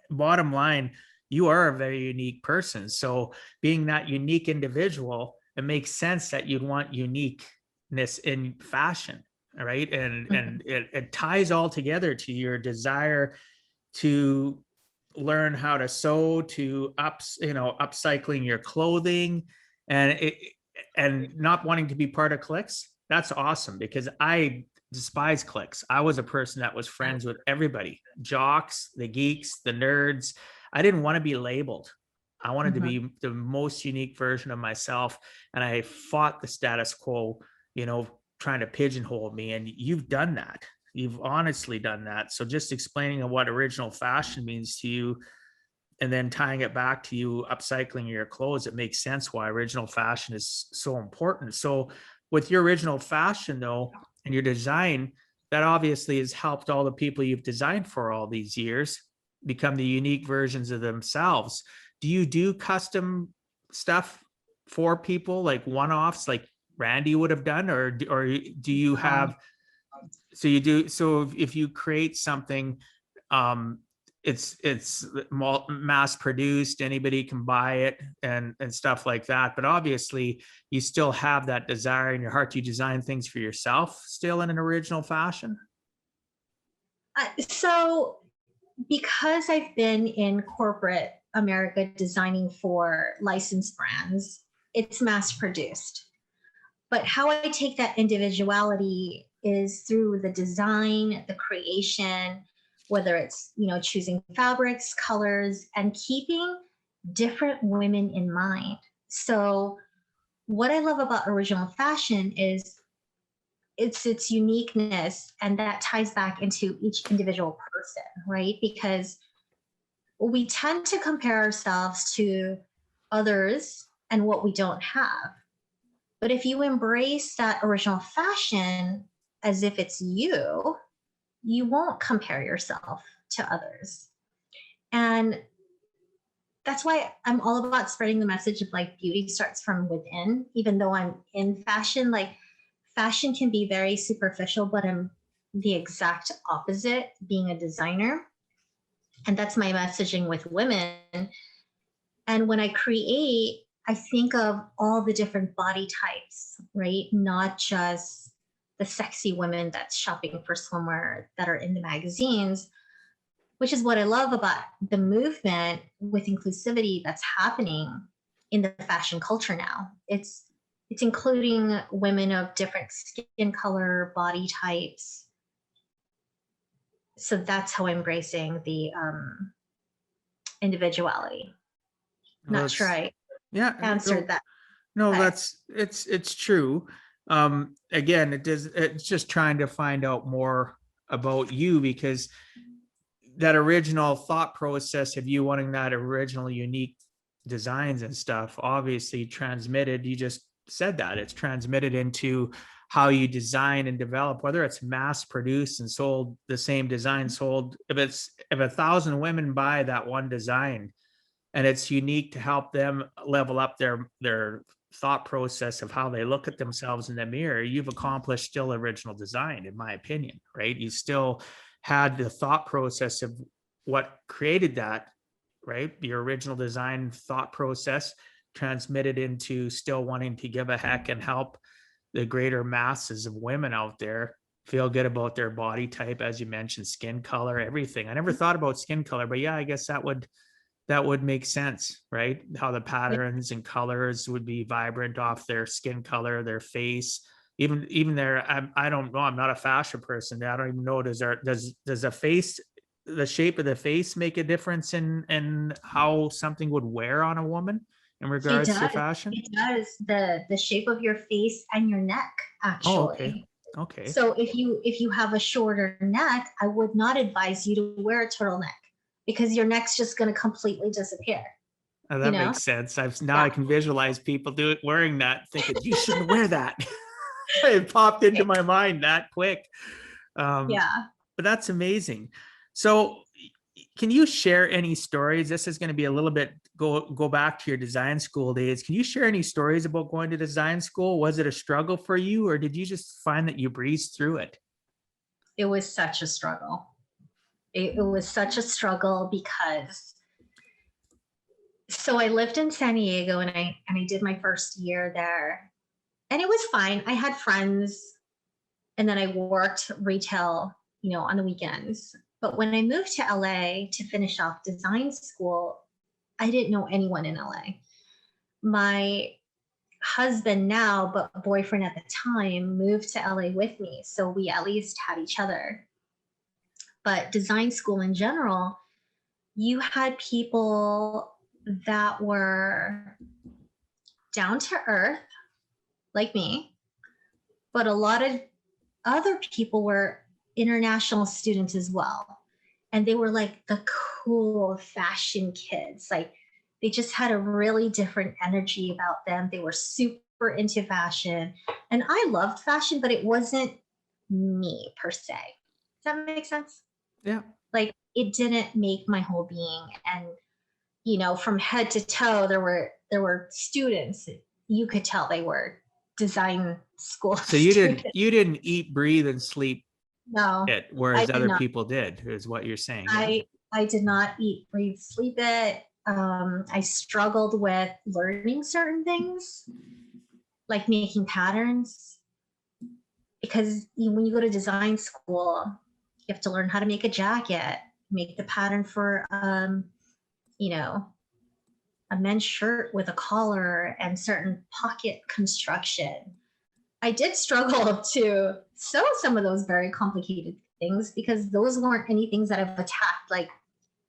Bottom line, you are a very unique person. So being that unique individual, it makes sense that you'd want uniqueness in fashion, right? And it ties all together to your desire to learn how to sew, to upcycling your clothing, and not wanting to be part of cliques. That's awesome because I despise cliques. I was a person that was friends with everybody, jocks, the geeks, the nerds. I didn't want to be labeled. I wanted to Mhm. be the most unique version of myself, and I fought the status quo, trying to pigeonhole me. And you've done that. You've honestly done that. So just explaining what original fashion means to you and then tying it back to you upcycling your clothes, it makes sense why original fashion is so important. So with your original fashion though, and your design, that obviously has helped all the people you've designed for all these years become the unique versions of themselves. Do you do custom stuff for people like one-offs like Randy would have done, or do you Um, have so you do. So if you create something, um, mass produced, anybody can buy it and stuff like that. But obviously you still have that desire in your heart. You design things for yourself still in an original fashion. So because I've been in corporate America designing for licensed brands, it's mass produced. But how I take that individuality is through the design, the creation, whether it's, choosing fabrics, colors, and keeping different women in mind. So what I love about original fashion is its uniqueness, and that ties back into each individual person, right? Because we tend to compare ourselves to others and what we don't have. But if you embrace that original fashion as if it's you won't compare yourself to others. And that's why I'm all about spreading the message of like beauty starts from within, even though I'm in fashion. Like fashion can be very superficial, but I'm the exact opposite, being a designer. And that's my messaging with women. And when I create, I think of all the different body types, right? Not just the sexy women that's shopping for swimwear that are in the magazines, which is what I love about the movement with inclusivity that's happening in the fashion culture now. It's including women of different skin color, body types. So that's how I'm embracing the individuality. Well, Not sure I yeah, answered that. no, Okay. it's true. Again, it's just trying to find out more about you, because that original thought process of you wanting that original unique designs and stuff obviously transmitted, you just said that it's transmitted into how you design and develop, whether it's mass produced and sold, the same design sold, if 1,000 women buy that one design and it's unique to help them level up their thought process of how they look at themselves in the mirror, you've accomplished still original design, in my opinion, right? You still had the thought process of what created that, right? The original design thought process transmitted into still wanting to give a heck and help the greater masses of women out there feel good about their body type, as you mentioned, skin color, everything. I never thought about skin color, but yeah, I guess that would make sense, right? How the patterns and colors would be vibrant off their skin color, their face, even their. I don't know. I'm not a fashion person. I don't even know. Does a face, the shape of the face, make a difference in how something would wear on a woman in It regards to does. fashion? It does. The shape of your face and your neck, Oh, okay, actually. okay. So if you have a shorter neck, I would not advise you to wear a turtleneck because your neck's just going to completely disappear. You That know? makes sense. Now Yeah. I can visualize people wearing that, thinking you shouldn't wear that. It popped into my mind that quick. Um, Yeah. but that's amazing. So can you share any stories? This is going to be a little bit go back to your design school days. Can you share any stories about going to design school? Was it a struggle for you, or did you just find that you breezed through it? It was such a struggle. It was such a struggle because so I lived in San Diego and I did my first year there. And it was fine. I had friends and then I worked retail, on the weekends. But when I moved to LA to finish off design school, I didn't know anyone in LA. My husband now, but boyfriend at the time, moved to LA with me. So we at least had each other. But design school in general, you had people that were down to earth, like me, but a lot of other people were international students as well. And they were like the cool fashion kids. Like they just had a really different energy about them. They were super into fashion. And I loved fashion, but it wasn't me per se. Does that make sense? Yeah. Like it didn't make my whole being. And from head to toe, there were students. You could tell they were design school So you didn't students. you didn't eat, breathe, and sleep No, it, I whereas did other not. people did, is what you're saying. Yeah. I I did not eat, breathe, sleep it. I struggled with learning certain things, like making patterns, because when you go to design school, you have to learn how to make a jacket, make the pattern for, you know, a men's shirt with a collar and certain pocket construction. I did struggle to sew some of those very complicated things because those weren't any things that I've attacked like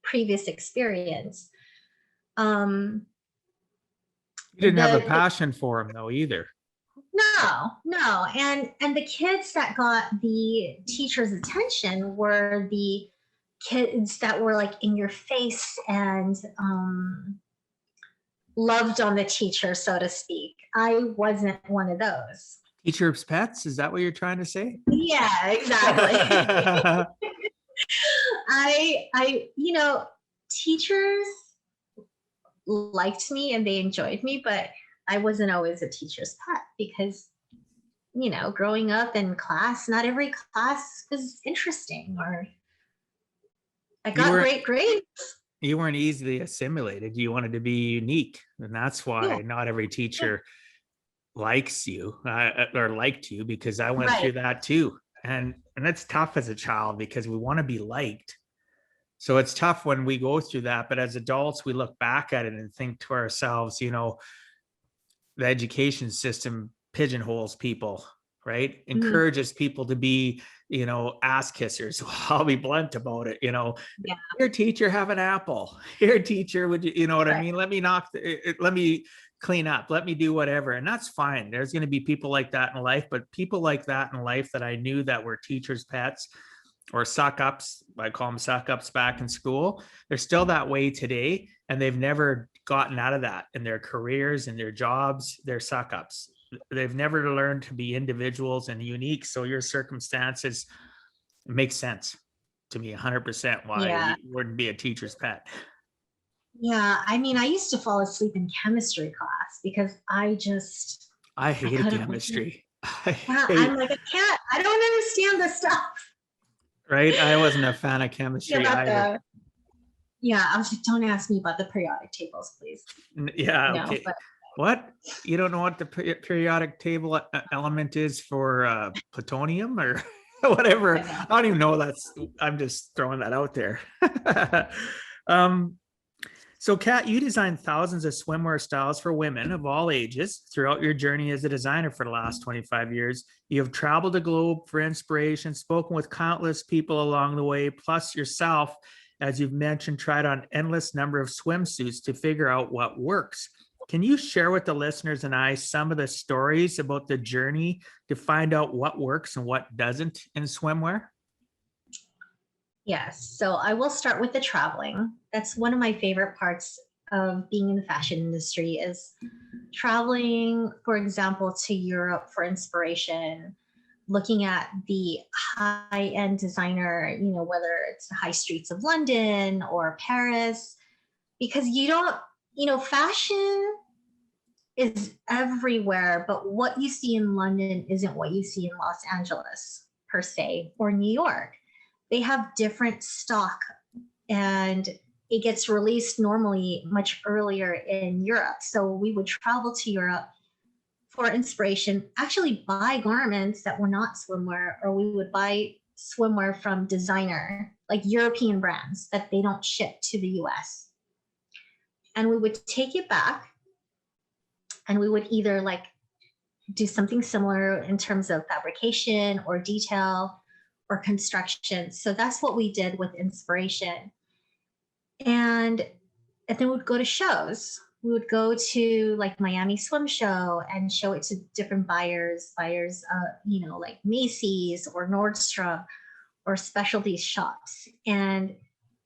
previous experience. Um, You didn't have a the passion for them though either. no, and the kids that got the teacher's attention were the kids that were like in your face and loved on the teacher, so to speak. I wasn't one of those. Teacher's pets, is that what you're trying to say? Yeah, exactly. Teachers liked me and they enjoyed me, but I wasn't always a teacher's pet because, growing up in class, not every class was interesting or I got great grades. You weren't easily assimilated. You wanted to be unique. And that's why not every teacher likes you or liked you, because I went through that too. And it's tough as a child because we want to be liked. So it's tough when we go through that. But as adults, we look back at it and think to ourselves, the education system pigeonholes people, right? Encourages people to be, ass kissers. I'll be blunt about it. Your teacher have an apple. Your teacher would, you know what I mean? Let me clean up. Let me do whatever. And that's fine. There's going to be people like that in life, but people like that in life that I knew that were teachers' pets or suck ups, I call them suck ups back in school. They're still that way today. And they've never gotten out of that in their careers and their jobs. They're suck ups. They've never learned to be individuals and unique. So your circumstances make sense to me 100% why you wouldn't be a teacher's pet. Yeah. I mean, I used to fall asleep in chemistry class because I hated chemistry. I'm like, I don't understand this stuff. Right. I wasn't a fan of chemistry either. I was like, don't ask me about the periodic tables, please. Yeah. Okay. What? You don't know what the periodic table element is for plutonium or whatever? I don't even know. I'm just throwing that out there. So Kat, you designed thousands of swimwear styles for women of all ages throughout your journey as a designer for the last 25 years. You have traveled the globe for inspiration, spoken with countless people along the way, plus yourself, as you've mentioned, tried on endless number of swimsuits to figure out what works. Can you share with the listeners and I some of the stories about the journey to find out what works and what doesn't in swimwear? Yes. So I will start with the traveling. That's one of my favorite parts of being in the fashion industry is traveling, for example, to Europe for inspiration, looking at the high-end designer, whether it's the high streets of London or Paris, because fashion is everywhere, but what you see in London isn't what you see in Los Angeles per se, or New York. They have different stock and it gets released normally much earlier in Europe. So we would travel to Europe for inspiration, actually buy garments that were not swimwear, or we would buy swimwear from designer, like European brands that they don't ship to the US. And we would take it back and we would either do something similar in terms of fabrication or detail or construction. So that's what we did with inspiration. And then we'd go to shows. We would go to Miami Swim Show and show it to different buyers, like Macy's or Nordstrom or specialty shops. And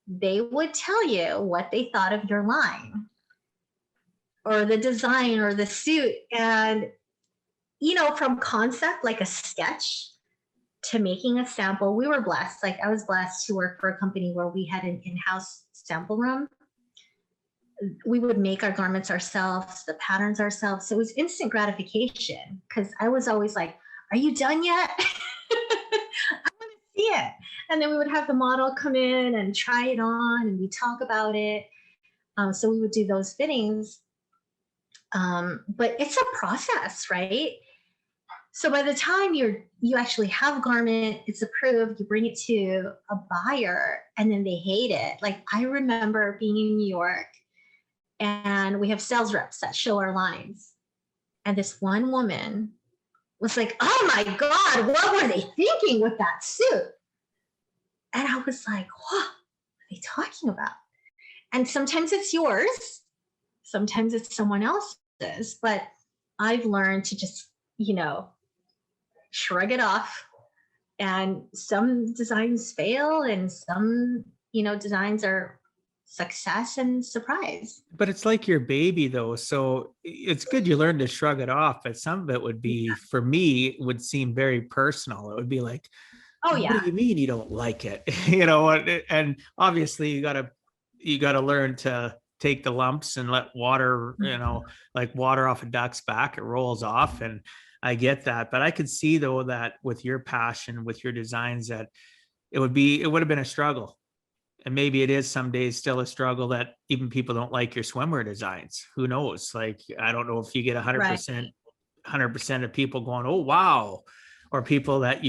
they would tell you what they thought of your line or the design or the suit. And, from concept, like a sketch, to making a sample, we were blessed. I was blessed to work for a company where we had an in-house sample room. We would make our garments ourselves, the patterns ourselves. So it was instant gratification because I was always like, are you done yet? I want to see it. And then we would have the model come in and try it on, and we talk about it. So we would do those fittings. But it's a process, right? So by the time you actually have a garment, it's approved, you bring it to a buyer, and then they hate it. Like, I remember being in New York, and we have sales reps that show our lines. And this one woman was like, "Oh my God, what were they thinking with that suit?" And I was like, "What are they talking about?" And sometimes it's yours, sometimes it's someone else's, but I've learned to just, shrug it off. And some designs fail, and some, designs are success and surprise. But it's like your baby though. So it's good you learn to shrug it off, but some of it would be, for me, it would seem very personal. It would be like, Oh what do yeah. you mean you don't like it? And obviously you gotta learn to take the lumps and let water, like water off a duck's back, it rolls off. And I get that. But I could see though that with your passion, with your designs, that it would have been a struggle. And maybe it is some days still a struggle that even people don't like your swimwear designs. Who knows? Like, I don't know if you get Right. 100% of people going, "Oh, wow." Or people that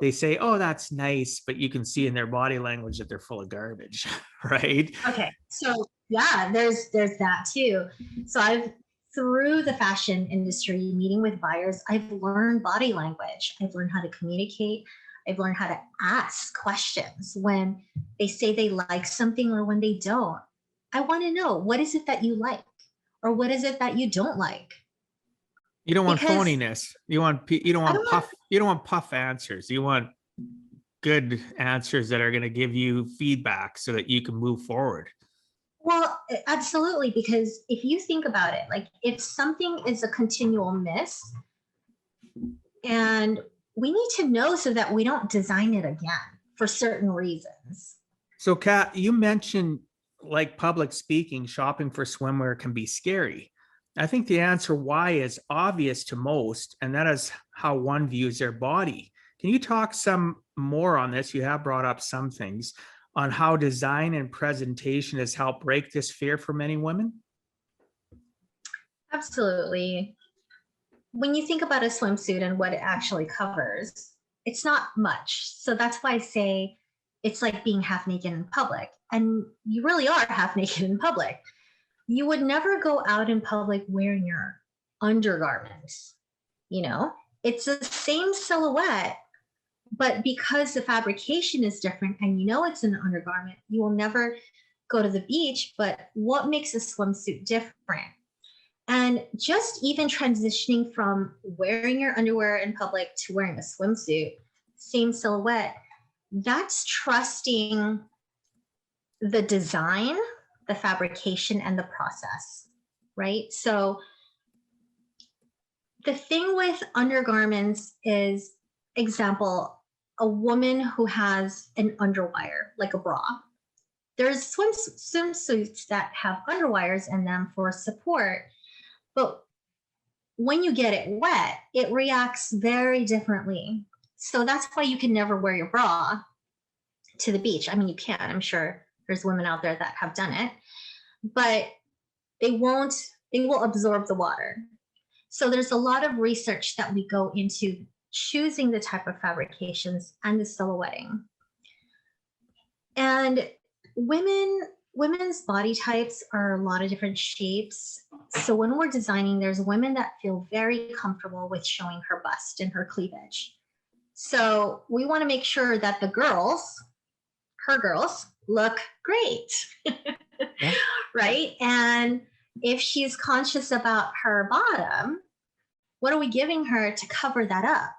they say, "Oh, that's nice," but you can see in their body language that they're full of garbage. Right. Okay. So yeah, there's that too. So I've through the fashion industry, meeting with buyers, I've learned body language. I've learned how to communicate. I've learned how to ask questions when they say they like something or when they don't. I want to know, what is it that you like, or what is it that you don't like? You don't want Because phoniness. You don't I want don't want, puff answers. You want good answers that are going to give you feedback so that you can move forward. well, absolutely. Because if you think about it, like, if something is a continual miss, and we need to know so that we don't design it again for certain reasons. So, Kat, you mentioned like public speaking, shopping for swimwear can be scary. I think the answer why is obvious to most, and that is how one views their body. Can you talk some more on this? You have brought up some things on how design and presentation has helped break this fear for many women. Absolutely. When you think about a swimsuit and what it actually covers, it's not much. So that's why I say it's like being half naked in public. And you really are half naked in public. You would never go out in public wearing your undergarments. You know, it's the same silhouette, but because the fabrication is different and it's an undergarment, you will never go to the beach. But what makes a swimsuit different? And just even transitioning from wearing your underwear in public to wearing a swimsuit, same silhouette, that's trusting the design, the fabrication, and the process, right? So the thing with undergarments is, example, a woman who has an underwire, like a bra. There's swimsuits that have underwires in them for support, but when you get it wet, it reacts very differently. So that's why you can never wear your bra to the beach. I mean, you can. I'm sure there's women out there that have done it, but they will absorb the water. So there's a lot of research that we go into choosing the type of fabrications and the silhouetting. And women's body types are a lot of different shapes. So when we're designing, there's women that feel very comfortable with showing her bust and her cleavage. So we want to make sure that her girls, look great. Yeah. Right? And if she's conscious about her bottom, what are we giving her to cover that up?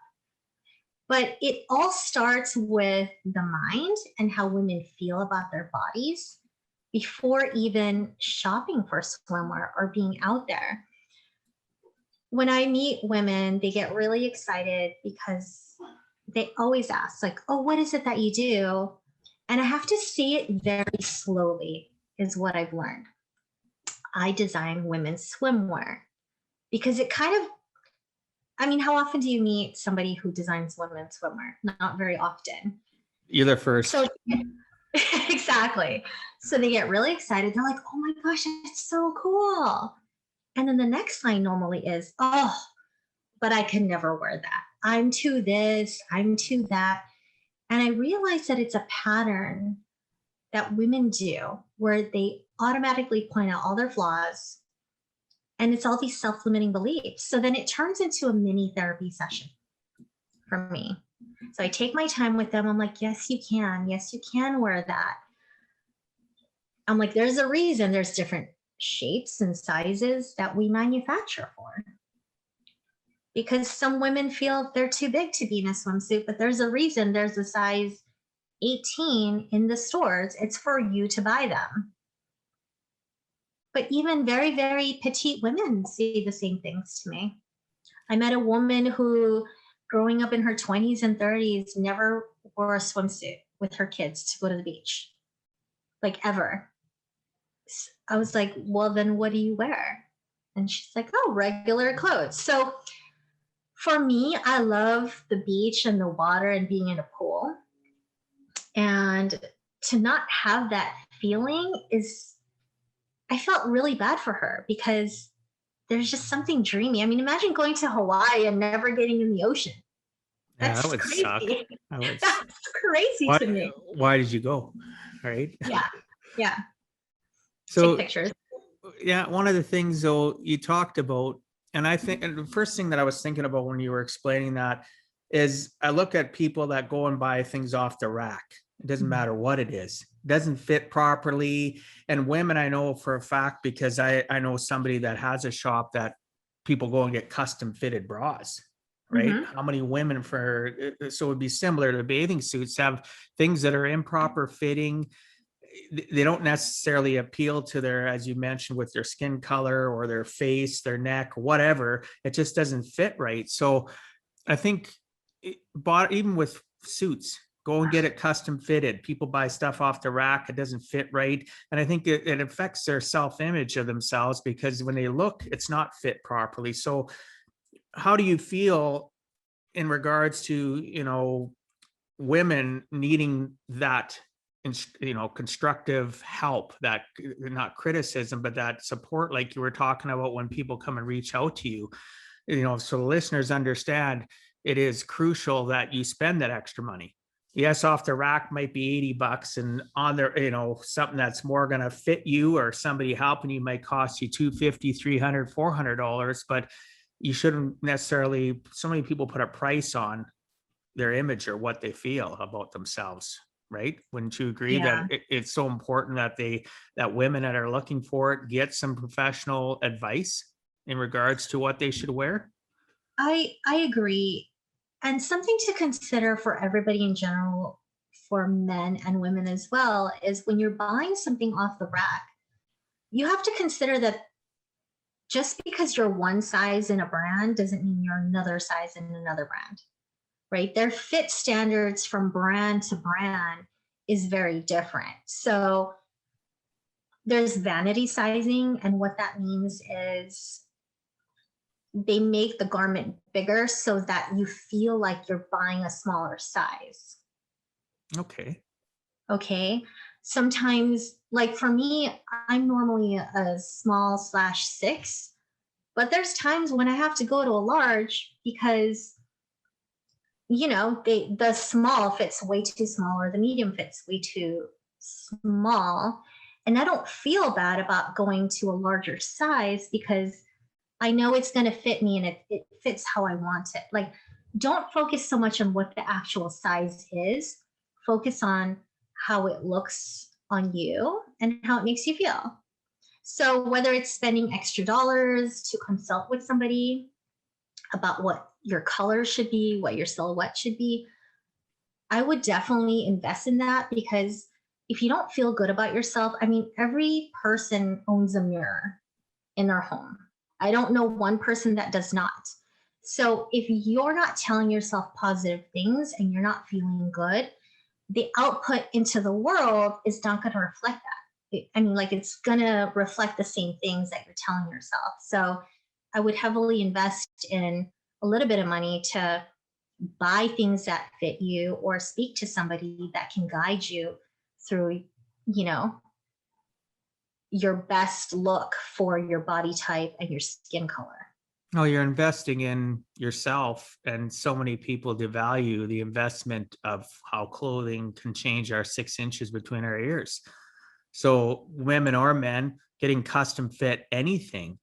But it all starts with the mind and how women feel about their bodies before even shopping for swimwear or being out there. When I meet women, they get really excited because they always ask, like, "Oh, what is it that you do?" And I have to say it very slowly, is what I've learned. I design women's swimwear because it kind of, I mean, how often do you meet somebody who designs women's swimwear? Not very often. You're the first. So exactly. So they get really excited. They're like, oh my gosh, it's so cool. And then the next line normally is, oh, but I can never wear that. I'm too this, I'm too that. And I realized that it's a pattern that women do where they automatically point out all their flaws. And it's all these self limiting beliefs. So then it turns into a mini therapy session for me. So I take my time with them. I'm like, yes, you can. Yes, you can wear that. I'm like, there's a reason there's different shapes and sizes that we manufacture for. Because some women feel they're too big to be in a swimsuit, but there's a reason there's a size 18 in the stores. It's for you to buy them. But even very, very petite women say the same things to me. I met a woman who, growing up in her 20s and 30s, never wore a swimsuit with her kids to go to the beach, like ever. I was like, well, then what do you wear? And she's like, oh, regular clothes. So for me, I love the beach and the water and being in a pool. And to not have that feeling is, I felt really bad for her because there's just something dreamy. I mean, imagine going to Hawaii and never getting in the ocean. Yeah, That's that would crazy. suck. That's crazy to me. Why did you go? Right. Yeah. Yeah. So take pictures. yeah, one of the things though you talked about, and I think, and the first thing that I was thinking about when you were explaining that is I look at people that go and buy things off the rack. It doesn't matter what it is. It doesn't fit properly. And women, I know for a fact, because I know somebody that has a shop that people go and get custom fitted bras, right? Mhm. How many women so it would be similar to bathing suits, have things that are improper fitting. They don't necessarily appeal to their, as you mentioned, with their skin color or their face, their neck, whatever. It just doesn't fit right. So I think even with suits, go and get it custom fitted. People buy stuff off the rack, it doesn't fit right. And I think it affects their self-image of themselves because when they look, it's not fit properly. So how do you feel in regards to, women needing that, constructive help, that not criticism, but that support, like you were talking about when people come and reach out to you, so the listeners understand it is crucial that you spend that extra money. Yes, off the rack might be $80, and on there, something that's more going to fit you or somebody helping you might cost you $250, $300, $400, but you shouldn't necessarily, so many people put a price on their image or what they feel about themselves, right? Wouldn't you agree that Yeah. it's so important that that women that are looking for it get some professional advice in regards to what they should wear? I agree. And something to consider for everybody in general, for men and women as well, is when you're buying something off the rack, you have to consider that just because you're one size in a brand doesn't mean you're another size in another brand, right? Their fit standards from brand to brand is very different. So there's vanity sizing, and what that means is they make the garment bigger so that you feel like you're buying a smaller size. Okay. Okay. Sometimes, like for me, I'm normally a small/6, but there's times when I have to go to a large because the small fits way too small or the medium fits way too small. And I don't feel bad about going to a larger size because I know it's going to fit me and it fits how I want it. Like, don't focus so much on what the actual size is. Focus on how it looks on you and how it makes you feel. So, whether it's spending extra dollars to consult with somebody about what your color should be, what your silhouette should be, I would definitely invest in that because if you don't feel good about yourself, I mean, every person owns a mirror in their home. I don't know one person that does not. So if you're not telling yourself positive things and you're not feeling good, the output into the world is not going to reflect that. I mean, like it's going to reflect the same things that you're telling yourself. So I would heavily invest in a little bit of money to buy things that fit you or speak to somebody that can guide you through, you know, your best look for your body type and your skin color. Oh, you're investing in yourself, and so many people devalue the investment of how clothing can change our 6 inches between our ears. So women or men getting custom fit anything.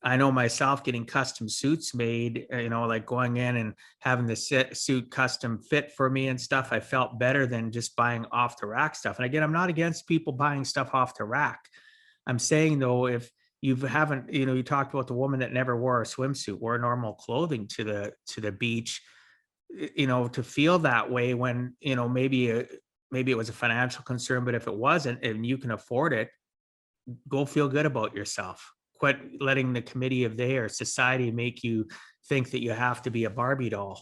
I know myself getting custom suits made, like going in and having the suit custom fit for me and stuff. I felt better than just buying off the rack stuff. And again, I'm not against people buying stuff off the rack. I'm saying though, if you haven't, you talked about the woman that never wore a swimsuit, wore normal clothing to the beach, to feel that way when, maybe it was a financial concern, but if it wasn't and you can afford it, go feel good about yourself. Quit letting the committee of their society make you think that you have to be a Barbie doll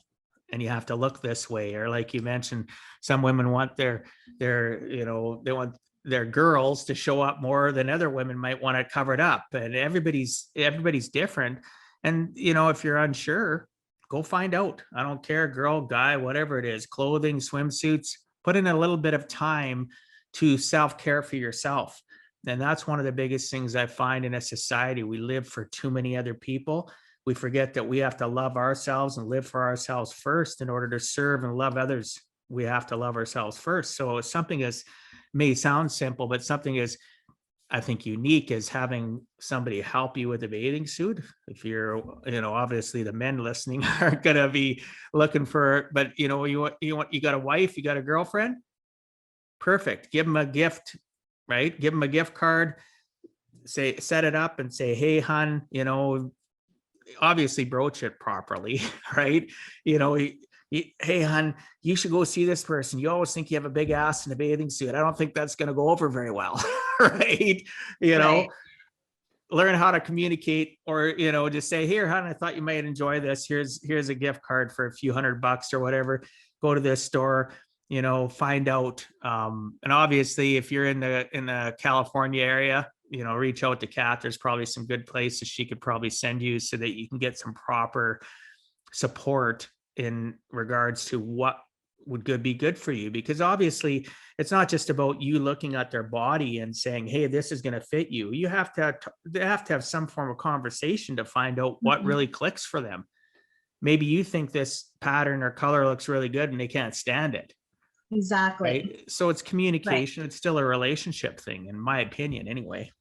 and you have to look this way. Or like you mentioned, some women want they want their girls to show up more than other women might want it covered up. And everybody's different. And if you're unsure, go find out. I don't care, girl, guy, whatever it is, clothing, swimsuits, put in a little bit of time to self-care for yourself. And that's one of the biggest things I find in a society. We live for too many other people. We forget that we have to love ourselves and live for ourselves first in order to serve and love others. We have to love ourselves first. So something as may sound simple, but something as I think unique is having somebody help you with a bathing suit. If you're, obviously the men listening aren't going to be looking for, but you got a wife, you got a girlfriend. Perfect. Give them a gift, right? Give them a gift card, set it up and say, hey, hon, obviously broach it properly, right? Hey, hon, you should go see this person. You always think you have a big ass in a bathing suit. I don't think that's going to go over very well, right? Right. Learn how to communicate, or, just say, here, hon, I thought you might enjoy this. Here's a gift card for a few $100 or whatever. Go to this store, find out. And obviously if you're in the California area, reach out to Kat. There's probably some good places she could probably send you so that you can get some proper support in regards to what would be good for you. Because obviously it's not just about you looking at their body and saying, hey, this is going to fit you. You have to have some form of conversation to find out what really clicks for them. Maybe you think this pattern or color looks really good and they can't stand it. Exactly. Right. So it's communication. Right. It's still a relationship thing, in my opinion, anyway.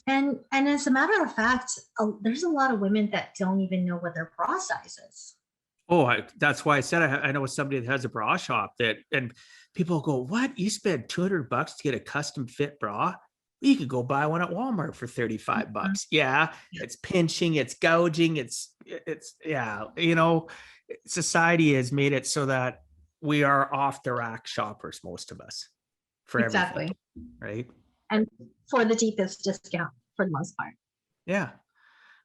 And as a matter of fact, there's a lot of women that don't even know what their bra size is. Oh, that's why I said I know somebody that has a bra shop and people go, what? You spend $200 to get a custom fit bra? You could go buy one at Walmart for $35. Yeah, it's pinching, it's gouging, it's yeah, society has made it so that we are off the rack shoppers, most of us, for everything, right? And for the deepest discount for the most part. Yeah.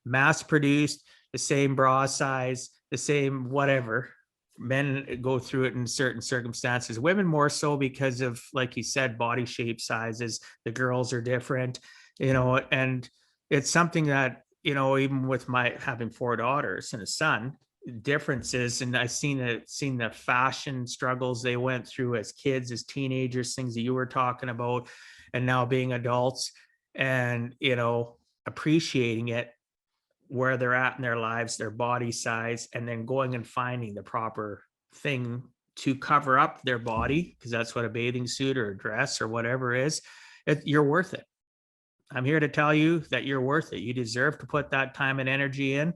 Mass produced, the same bra size, the same whatever. Men go through it in certain circumstances. Women more so because of, like you said, body shape, sizes. The girls are different, and it's something that, even with my having 4 daughters and a son, differences, and I've seen the fashion struggles they went through as kids, as teenagers, things that you were talking about, and now being adults, and appreciating it, where they're at in their lives, their body size, and then going and finding the proper thing to cover up their body, because that's what a bathing suit or a dress or whatever is. You're worth it. I'm here to tell you that you're worth it. You deserve to put that time and energy in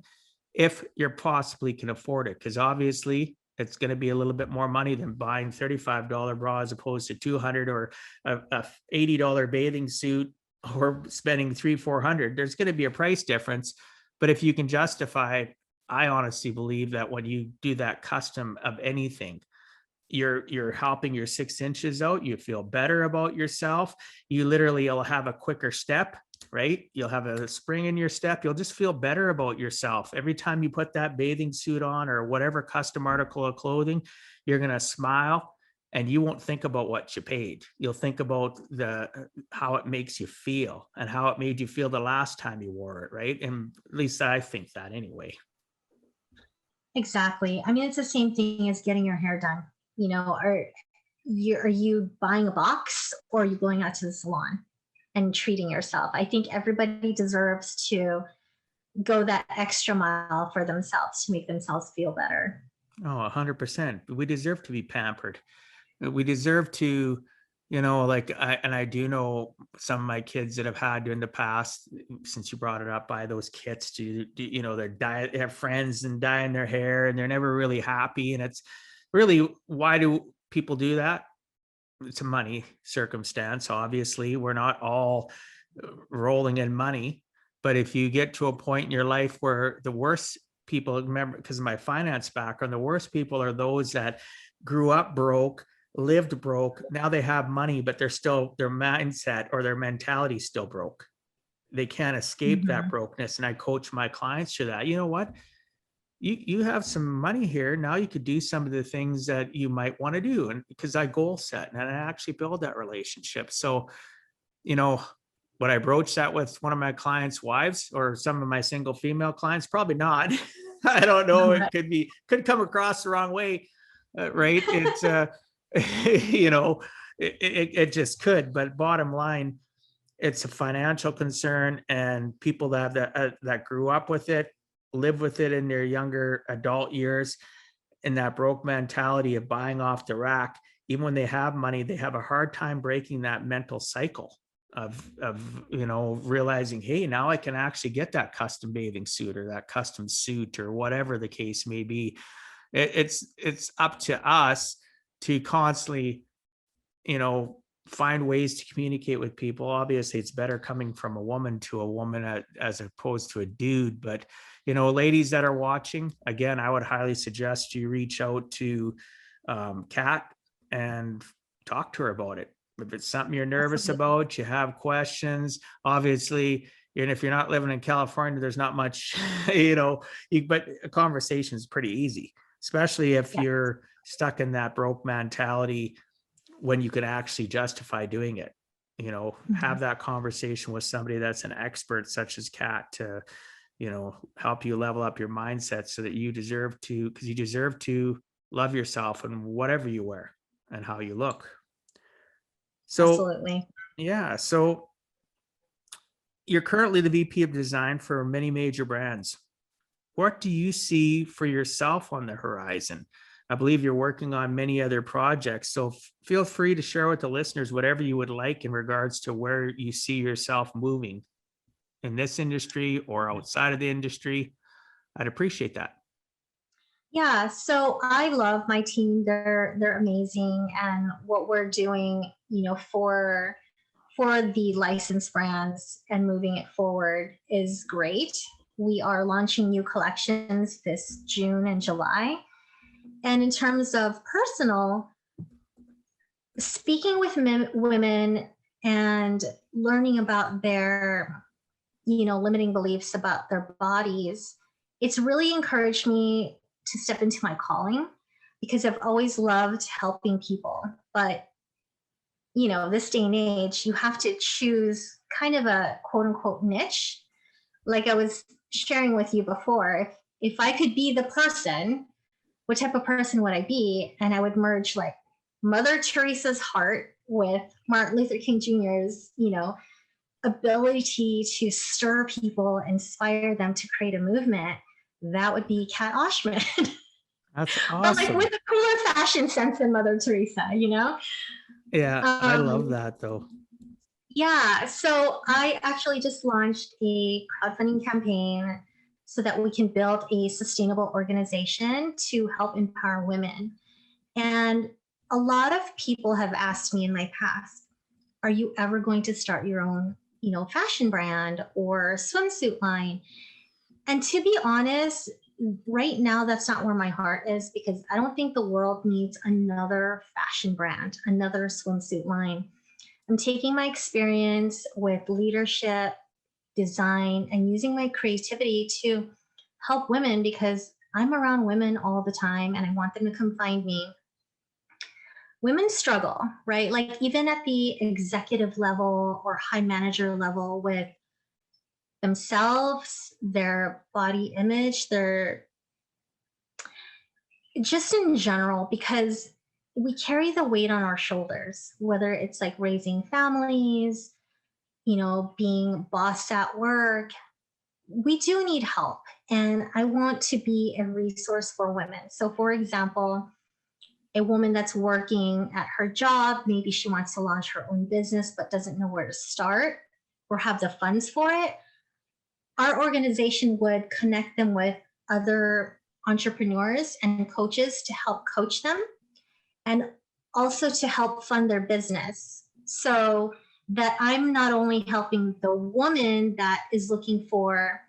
if you possibly can afford it, because obviously it's going to be a little bit more money than buying $35 bra as opposed to $200, or a $80 bathing suit, or spending $300-400. There's going to be a price difference. But if you can justify, I honestly believe that when you do that custom of anything, you're helping your 6 inches out. You feel better about yourself. You literally will have a quicker step, right? You'll have a spring in your step. You'll just feel better about yourself. Every time you put that bathing suit on or whatever custom article of clothing, you're going to smile. And you won't think about what you paid. You'll think about how it makes you feel and how it made you feel the last time you wore it, right? And at least I think that anyway. Exactly. I mean, it's the same thing as getting your hair done. You know, are you buying a box or are you going out to the salon and treating yourself? I think everybody deserves to go that extra mile for themselves to make themselves feel better. Oh, 100%. We deserve to be pampered. We deserve to, like, I do know some of my kids that have had to in the past, since you brought it up, buy those kits they have friends and dyeing their hair and they're never really happy. And it's really, why do people do that? It's a money circumstance. Obviously, we're not all rolling in money, but if you get to a point in your life where the worst people, remember, because of my finance background, the worst people are those that grew up broke, lived broke. Now they have money, but their mindset or their mentality still broke. They can't escape that Mhm. brokenness. And I coach my clients to that. You know what? You have some money here. Now you could do some of the things that you might want to do. And because I goal set and I actually build that relationship. So, you know, would I broach that with one of my clients' wives or some of my single female clients? Probably not. I don't know. It could come across the wrong way, right? It's you know, it just could. But bottom line, it's a financial concern, and people that have that grew up with it, live with it in their younger adult years, and that broke mentality of buying off the rack. Even when they have money, they have a hard time breaking that mental cycle of realizing, hey, now I can actually get that custom bathing suit or that custom suit or whatever the case may be. It's up to us to constantly, find ways to communicate with people. Obviously, it's better coming from a woman to a woman as opposed to a dude. But, ladies that are watching, again, I would highly suggest you reach out to Kat and talk to her about it. If it's something you're nervous Absolutely. about, you have questions, obviously, and if you're not living in California, there's not much, but a conversation is pretty easy, especially if Yeah. you're stuck in that broke mentality when you can actually justify doing it. Mhm. Have that conversation with somebody that's an expert such as Kat to, help you level up your mindset so that because you deserve to love yourself and whatever you wear and how you look. So, Absolutely. yeah. So you're currently the VP of design for many major brands. What do you see for yourself on the horizon? I believe you're working on many other projects. So feel free to share with the listeners whatever you would like in regards to where you see yourself moving in this industry or outside of the industry. I'd appreciate that. Yeah, so I love my team. They're amazing, and what we're doing, for the licensed brands and moving it forward is great. We are launching new collections this June and July. And in terms of personal, speaking with women and learning about their, limiting beliefs about their bodies, it's really encouraged me to step into my calling because I've always loved helping people. But, this day and age, you have to choose kind of a quote unquote niche. Like I was sharing with you before, if I could be the person, what type of person would I be? And I would merge like Mother Teresa's heart with Martin Luther King Jr.'s, ability to stir people, inspire them to create a movement. That would be Kat Oshman. That's But like awesome. with a cooler fashion sense than Mother Teresa. Yeah, I love Um, that though. yeah, so I actually just launched a crowdfunding campaign so that we can build a sustainable organization to help empower women. And a lot of people have asked me in my past, are you ever going to start your own, fashion brand or swimsuit line? And to be honest, right now that's not where my heart is because I don't think the world needs another fashion brand, another swimsuit line. I'm taking my experience with leadership, design, and using my creativity to help women because I'm around women all the time and I want them to come find me. Women struggle, right? Like even at the executive level or high manager level with themselves, their body image, their just in general, because we carry the weight on our shoulders, whether it's like raising families, being bossed at work. We do need help. And I want to be a resource for women. So, for example, a woman that's working at her job, maybe she wants to launch her own business but doesn't know where to start or have the funds for it. Our organization would connect them with other entrepreneurs and coaches to help coach them and also to help fund their business. So that I'm not only helping the woman that is looking for,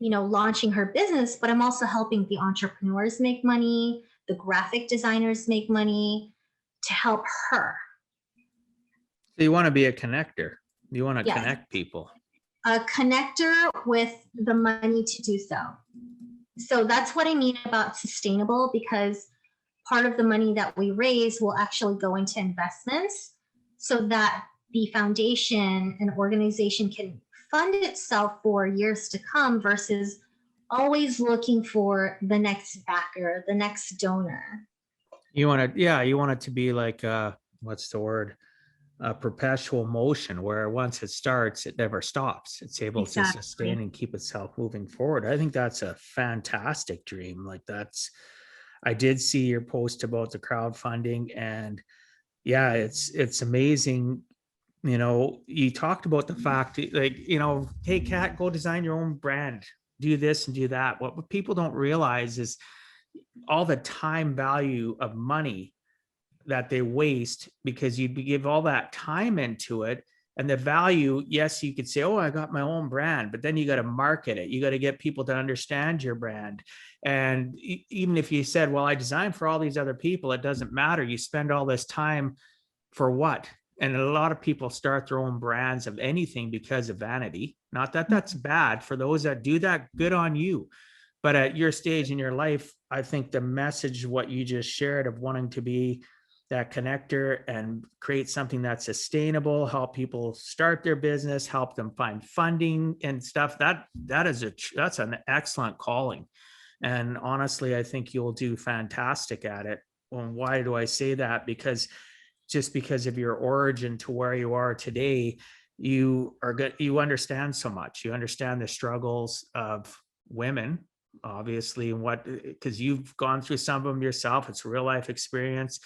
launching her business, but I'm also helping the entrepreneurs make money, the graphic designers make money to help her. So you want to be a connector. You want to Yes. connect people. A connector with the money to do so. So that's what I mean about sustainable, because part of the money that we raise will actually go into investments so that the foundation and organization can fund itself for years to come versus always looking for the next backer, the next donor. You want it to be like, what's the word? A perpetual motion where once it starts, it never stops. It's able to sustain and keep itself moving forward. I think that's a fantastic dream. I did see your post about the crowdfunding, and yeah, it's amazing. You talked about the fact, hey, Kat, go design your own brand, do this and do that. What people don't realize is all the time value of money that they waste because you give all that time into it. And the value, yes, you could say, oh, I got my own brand, but then you got to market it. You got to get people to understand your brand. And even if you said, well, I designed for all these other people, it doesn't matter. You spend all this time for what? And a lot of people start their own brands of anything because of vanity. Not that that's bad. For those that do that, good on you. But at your stage in your life, I think the message, what you just shared of wanting to be that connector and create something that's sustainable, help people start their business, help them find funding and stuff, that's an excellent calling. And honestly, I think you'll do fantastic at it. And why do I say that? Because just because of your origin to where you are today, you understand so much. You understand the struggles of women, obviously, because you've gone through some of them yourself. It's real life experience.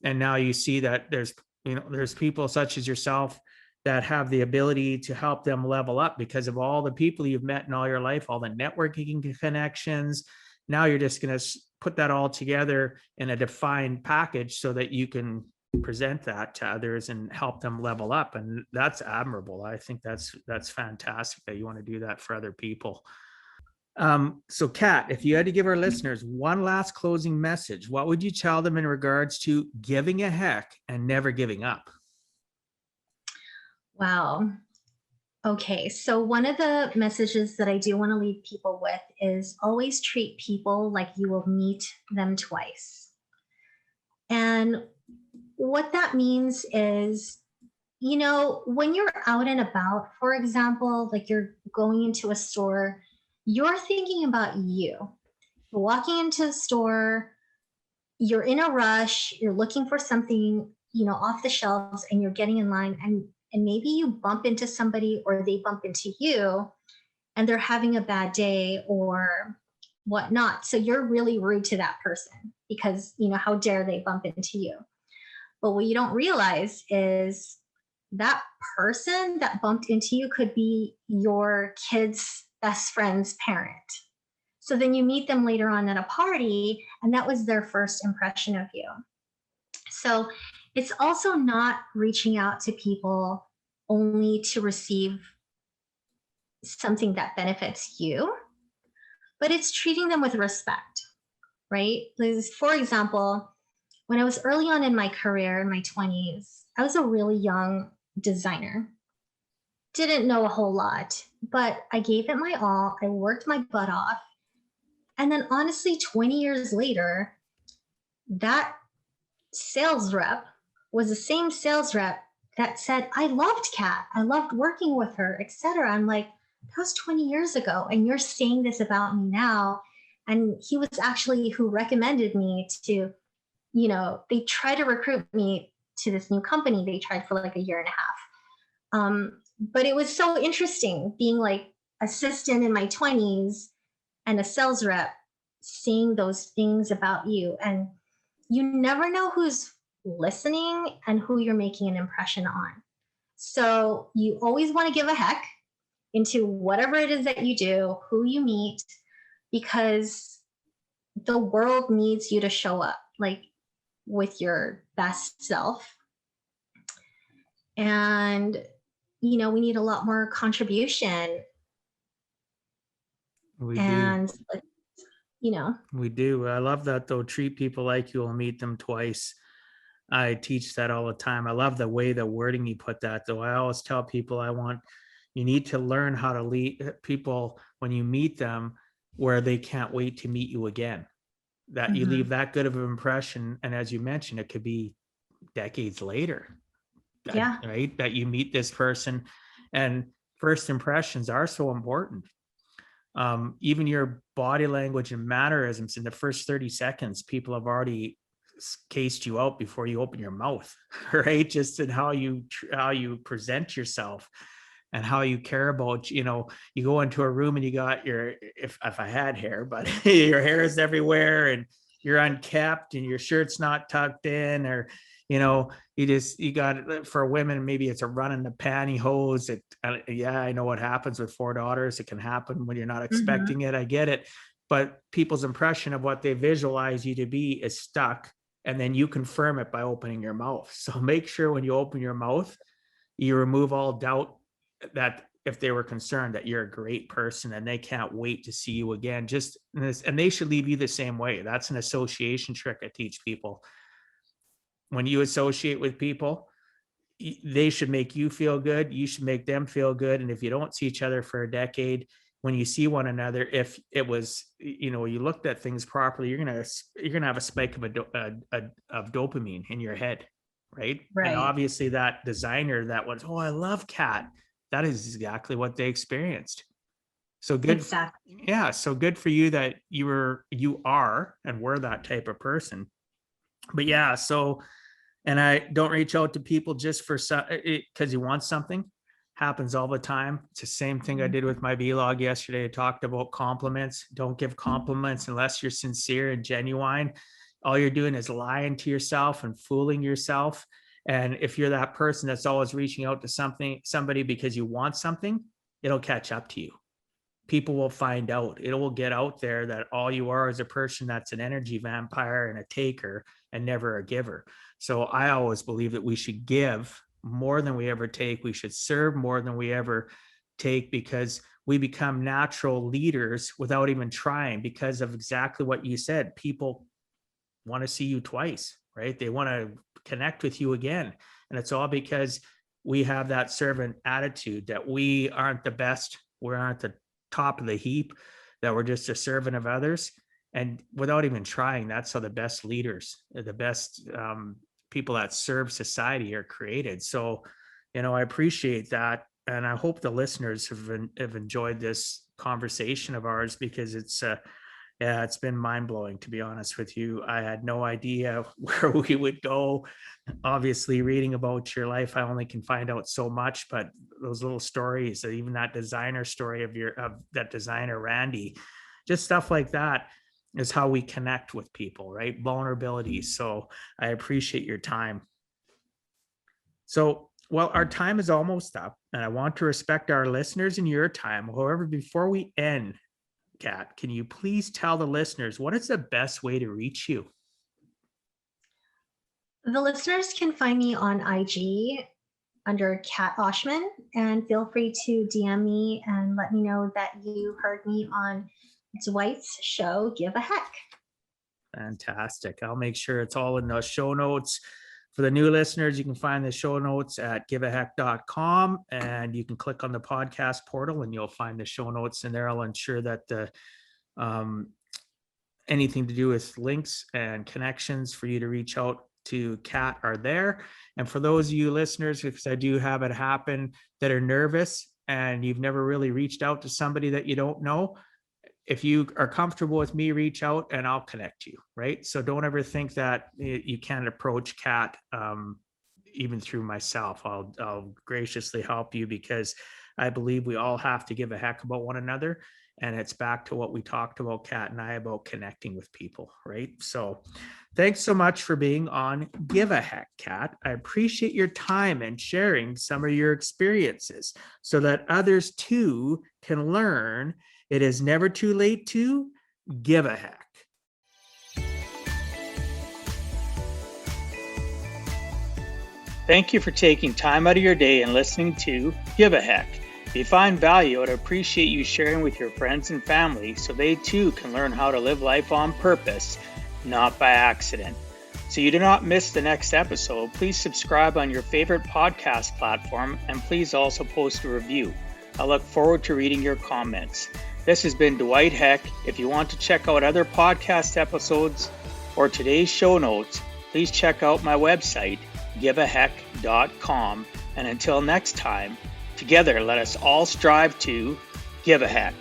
And now you see that there's people such as yourself that have the ability to help them level up because of all the people you've met in all your life, all the networking connections. Now you're just going to put that all together in a defined package so that you can present that to others and help them level up. And that's admirable. I think that's fantastic that you want to do that for other people. So Kat, if you had to give our listeners one last closing message, what would you tell them in regards to giving a heck and never giving up? Wow. Okay. So one of the messages that I do want to leave people with is always treat people like you will meet them twice. And what that means is, when you're out and about, for example, like you're going into a store, you're thinking about you. You're walking into the store, you're in a rush, you're looking for something, off the shelves, and you're getting in line, and maybe you bump into somebody or they bump into you and they're having a bad day or whatnot. So you're really rude to that person because, how dare they bump into you? But what you don't realize is that person that bumped into you could be your kid's best friend's parent. So then you meet them later on at a party, and that was their first impression of you. So it's also not reaching out to people only to receive something that benefits you, but it's treating them with respect, right? Because, for example, when I was early on in my career, in my 20s, I was a really young designer. Didn't know a whole lot, but I gave it my all. I worked my butt off. And then honestly, 20 years later, that sales rep was the same sales rep that said, I loved Kat. I loved working with her, etc. I'm like, that was 20 years ago. And you're saying this about me now. And he was actually who recommended me to, they tried to recruit me to this new company. They tried for like a year and a half. But it was so interesting being like assistant in my 20s and a sales rep, seeing those things about you. And you never know who's listening and who you're making an impression on. So you always want to give a heck into whatever it is that you do, who you meet, because the world needs you to show up like with your best self. And, we need a lot more contribution. We And, do. We do. I love that though. Treat people like you will meet them twice. I teach that all the time. I love the way the wording you put that though. I always tell people you need to learn how to lead people when you meet them where they can't wait to meet you again. That you leave that good of an impression. And as you mentioned, it could be decades later. Right. That you meet this person, and first impressions are so important. Even your body language and mannerisms in the first 30 seconds, people have already cased you out before you open your mouth, right? Just in how you present yourself and how you care about, you go into a room and you got if I had hair, but your hair is everywhere and you're unkept and your shirt's not tucked in, or, you got, for women, maybe it's a run in the pantyhose. I know what happens with 4 daughters. It can happen when you're not expecting it. I get it. But people's impression of what they visualize you to be is stuck. And then you confirm it by opening your mouth. So make sure when you open your mouth, you remove all doubt that if they were concerned that you're a great person and they can't wait to see you again, and they should leave you the same way. That's an association trick I teach people. When you associate with people, they should make you feel good. You should make them feel good. And if you don't see each other for a decade, when you see one another, if it was, you looked at things properly, you're gonna have a spike of dopamine in your head, right? And obviously that designer that was, oh, I love Kat. That is exactly what they experienced. So good. Exactly. Yeah. So good for you that you are and were that type of person. But yeah, so, and I don't reach out to people just for because you want something. Happens all the time. It's the same thing I did with my vlog yesterday. I talked about compliments. Don't give compliments unless you're sincere and genuine. All you're doing is lying to yourself and fooling yourself. And if you're that person that's always reaching out to somebody because you want something, it'll catch up to you. People will find out. It will get out there that all you are is a person that's an energy vampire and a taker and never a giver. So I always believe that we should give more than we ever take. We should serve more than we ever take, because we become natural leaders without even trying, because of exactly what you said. People want to see you twice, right? They want to connect with you again. And it's all because we have that servant attitude, that we aren't the best. We aren't the top of the heap, that we're just a servant of others. And without even trying, that's how the best leaders, the best people that serve society are created. So, I appreciate that. And I hope the listeners have enjoyed this conversation of ours, because it's been mind-blowing, to be honest with you. I had no idea where we would go. Obviously, reading about your life, I only can find out so much, but those little stories, even that designer story of that designer Randy, just stuff like that is how we connect with people, right? Vulnerability. So I appreciate your time. So, well, our time is almost up, and I want to respect our listeners and your time. However, before we end, Kat, can you please tell the listeners what is the best way to reach you? The listeners can find me on IG under Kat Oshman, and feel free to DM me and let me know that you heard me on Dwight's show, Give a Heck. Fantastic. I'll make sure it's all in the show notes. For the new listeners, you can find the show notes at giveaheck.com, and you can click on the podcast portal and you'll find the show notes in there. I'll ensure that the anything to do with links and connections for you to reach out to Kat are there. And for those of you listeners, because I do have it happen, that are nervous and you've never really reached out to somebody that you don't know, if you are comfortable with me, reach out and I'll connect you, right? So don't ever think that you can't approach Kat even through myself. I'll graciously help you, because I believe we all have to give a heck about one another. And it's back to what we talked about, Kat and I, about connecting with people, right? So thanks so much for being on Give a Heck, Kat. I appreciate your time and sharing some of your experiences so that others too can learn it is never too late to give a heck. Thank you for taking time out of your day and listening to Give a Heck. If you find value, I'd appreciate you sharing with your friends and family so they too can learn how to live life on purpose, not by accident. So you do not miss the next episode, please subscribe on your favorite podcast platform, and please also post a review. I look forward to reading your comments. This has been Dwight Heck. If you want to check out other podcast episodes or today's show notes, please check out my website, giveaheck.com. And until next time, together let us all strive to give a heck.